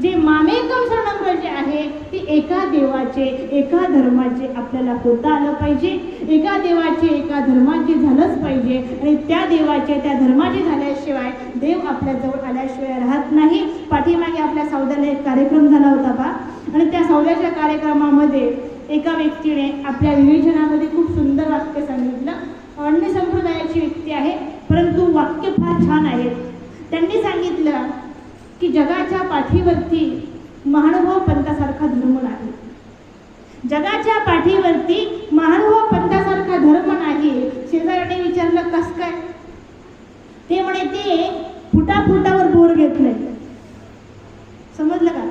जे मामेकं शरणं व्रज आहे ती एका देवाचे, एका धर्माचे आपल्याला होता आलं पाहिजे. एका देवाचे, एका धर्माचे झालंच पाहिजे. आणि त्या देवाचे, त्या धर्माचे झाल्याशिवाय देव आपल्याजवळ आल्याशिवाय राहत नाही. पाठीमागे आपल्या सौद्याला एक कार्यक्रम झाला होता बा, आणि त्या सौद्याच्या कार्यक्रमामध्ये एका व्यक्तीने आपल्या विवेचनामध्ये खूप सुंदर वाक्य सांगितलं. अन्य संप्रदायाची व्यक्ती आहे, परंतु वाक्य फार छान आहेत. त्यांनी सांगितलं की जगाच्या पाठीवरती महानुभाव पंथासारखा धर्म नाही. जगाच्या पाठीवरती महानुभाव पंथासारखा धर्म नाही. शेजाऱ्याने विचारलं, कस काय? ते म्हणे, ते फुटाफुटावर बोर घेत नाही. समजलं का?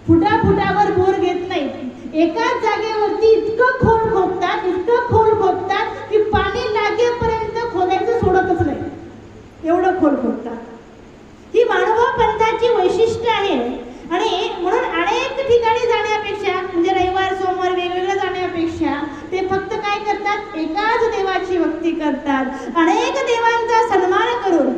फुटाफुटावर बोर घेत नाही. एकाच जागेवरती इतकं खोल खोदतात की पाणी लागेपर्यंत खोदायचं सोडतच नाही, एवढं खोल खोदतात. ही महानुभाव पंथाची वैशिष्ट्य आहे. आणि म्हणून अनेक ठिकाणी जाण्यापेक्षा, म्हणजे रविवार सोमवार वेगवेगळं जाण्यापेक्षा ते फक्त काय करतात, एकाच देवाची भक्ती करतात. अनेक देवांचा सन्मान करून,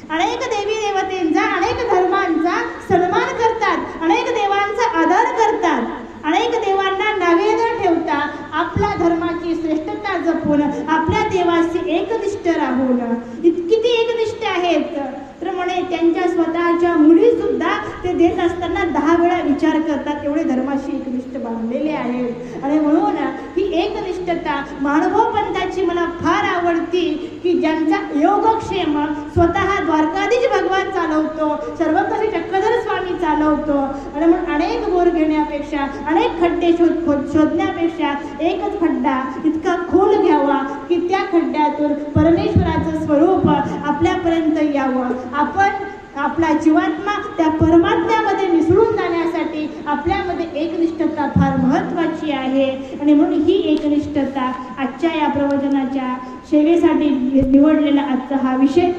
अनेक देवी देवतेंचा, अनेक धर्मांचा सन्मान करतात, अनेक देवांचा आदर करतात, अनेक देवांना नावे न ठेवता आपल्या धर्माची श्रेष्ठता जपून आपल्या देवाशी एकनिष्ठ राहून किती एकनिष्ठ आहेत. तर म्हणे त्यांच्या स्वतःच्या मुली सुद्धा ते देत असताना 10 वेळा विचार करतात, एवढे धर्माशी एकनिष्ठ बांधलेले आहेत. आणि म्हणून ही एकनिष्ठता महानुभाव पंथाची मला फार आवडती की ज्यांचा योगक्षेम स्वतः द्वारकाधीश भगवान चालवतो, सर्वकशी चक्रधर स्वामी चालवतो. आणि म्हणून अनेक बोर घेण्यापेक्षा, अनेक खड्डे शोधण्यापेक्षा एकच खड्डा इतका खोल घ्यावा की त्या खड्ड्यातून परमेश्वराचं स्वरूप आपल्यापर्यंत यावं. आपण आपला जीवात्मा त्या परमात्म्यामध्ये मिसळून जाण्यासाठी आपल्यामध्ये एकनिष्ठता फार महत्त्वाची आहे. आणि म्हणून ही एकनिष्ठता आजच्या या प्रवचनाच्या सेवेसाठी निवडलेला आजचा हा विषय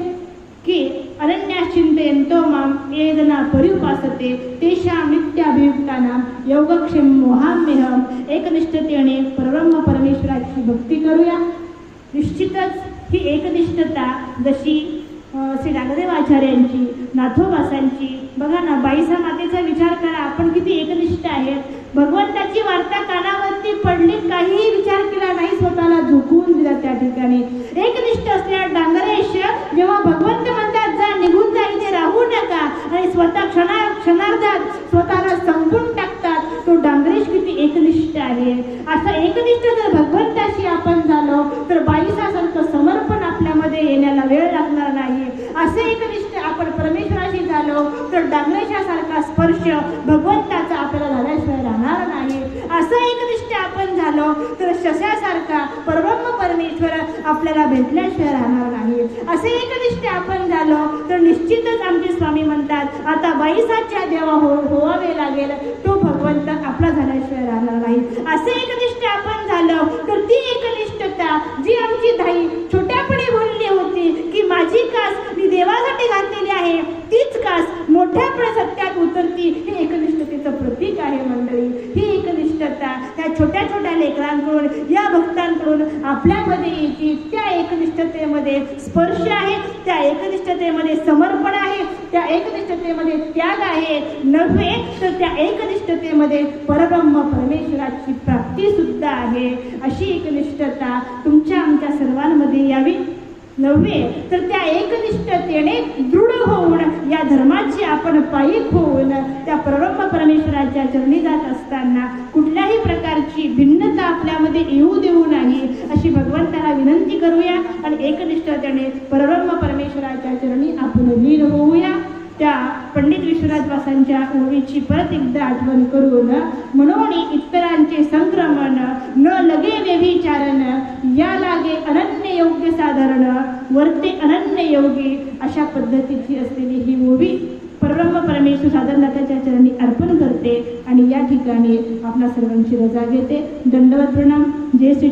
की अनन्या चिंतयन्तो मां ये जना पर्युपासते तेषां नित्याभियुक्तानां योगक्षेमं वहाम्यहम्. एकनिष्ठतेने परब्रह्म परमेश्वराची भक्ती करूया. निश्चितच ही एकनिष्ठता जशी श्री नागदेव आचार्यांची, नाथोबासांची. बघा ना, बाईसा मातेचा विचार करा, आपण किती एकनिष्ठ आहेत. भगवंताची वार्ता कानावरती पडली, काहीही विचार केला नाही, स्वतःला झोकवून दिला त्या ठिकाणी. एकनिष्ठ असलेला डांगरेश जेव्हा भगवंत म्हणतात जा निघून जा, इथे राहू नका, आणि स्वतः क्षणार्धात स्वतःला संपून टाकतात, तो डांगरेश किती एकनिष्ठ आहे. असं एकनिष्ठ जर भगवंताशी आपण झालो तर बाईसासारखं समर्पण आपल्यामध्ये येण्याला वेळ लागणार नाही. असे एकनिष्ठ आपण परमेश्वराशी झालो तर डांगरेशासारखा स्पर्श भगवंताचा आपल्याला झाल्याशिवाय राहणार नाही. असं एकनिष्ठ आपण झालो तर सस्यासारखा परब्रह्म परमेश्वर आपल्याला भेटल्याशिवाय राहणार नाही. असे एकनिष्ठ आपण झालो तर निश्चितच आमचे स्वामी म्हणतात आता बाईसाच्या देवा होवावे लागेल, तो भगवंत आपला झाल्याशिवाय राहणार नाही. असे एकनिष्ठ आपण झालो तर ती एकनिष्ठता जी आमची धाई छोट्यापणी बोलली होती की माझी कास मी देवासाठी घातलेली आहे, तीच कास मोठ्यापणे सत्यात उतरती, हे एकनिष्ठतेचं प्रतीक आहे मंडळी. ही एकनिष्ठता त्या छोट्या छोट्या लेकरांकडून, या भक्तांकडून आपल्यामध्ये येते. त्या एकनिष्ठतेमध्ये स्पर्श आहे, त्या एकनिष्ठतेमध्ये समर्पण आहे, त्या एकनिष्ठतेमध्ये त्याग आहे, नव्हे तर त्या एकनिष्ठतेमध्ये परब्रह्म परमेश्वराची प्राप्ती सुद्धा आहे. अशी एकनिष्ठता तुमच्या आमच्या सर्वांमध्ये यावी, नव्हे तर त्या एकनिष्ठतेने दृढ होऊन या धर्माची आपण पायीक होऊन त्या परब्रह्म परमेश्वराच्या चरणी जात असताना कुठल्याही प्रकारची भिन्नता आपल्यामध्ये येऊ देऊ नाही, अशी भगवंताला विनंती करूया आणि एकनिष्ठतेने परब्रह्म परमेश्वराच्या चरणी आपण लीन होऊया. त्या पंडित विश्वनाथवासांच्या ओळीची परत एकदा आठवण करून, म्हणून इतरांचे संक्रमण न लगे व्यभिचारण, या लागे अनन्य योग्य साधारण, वर्ते अनन्य योगी, अशा पद्धतीची असलेली ही ओवी परब्रह्म परमेश्वर साधनदाताच्या चरणी अर्पण करते आणि या ठिकाणी आपल्या सर्वांची रजा घेते. दंडवत प्रणाम. जय श्री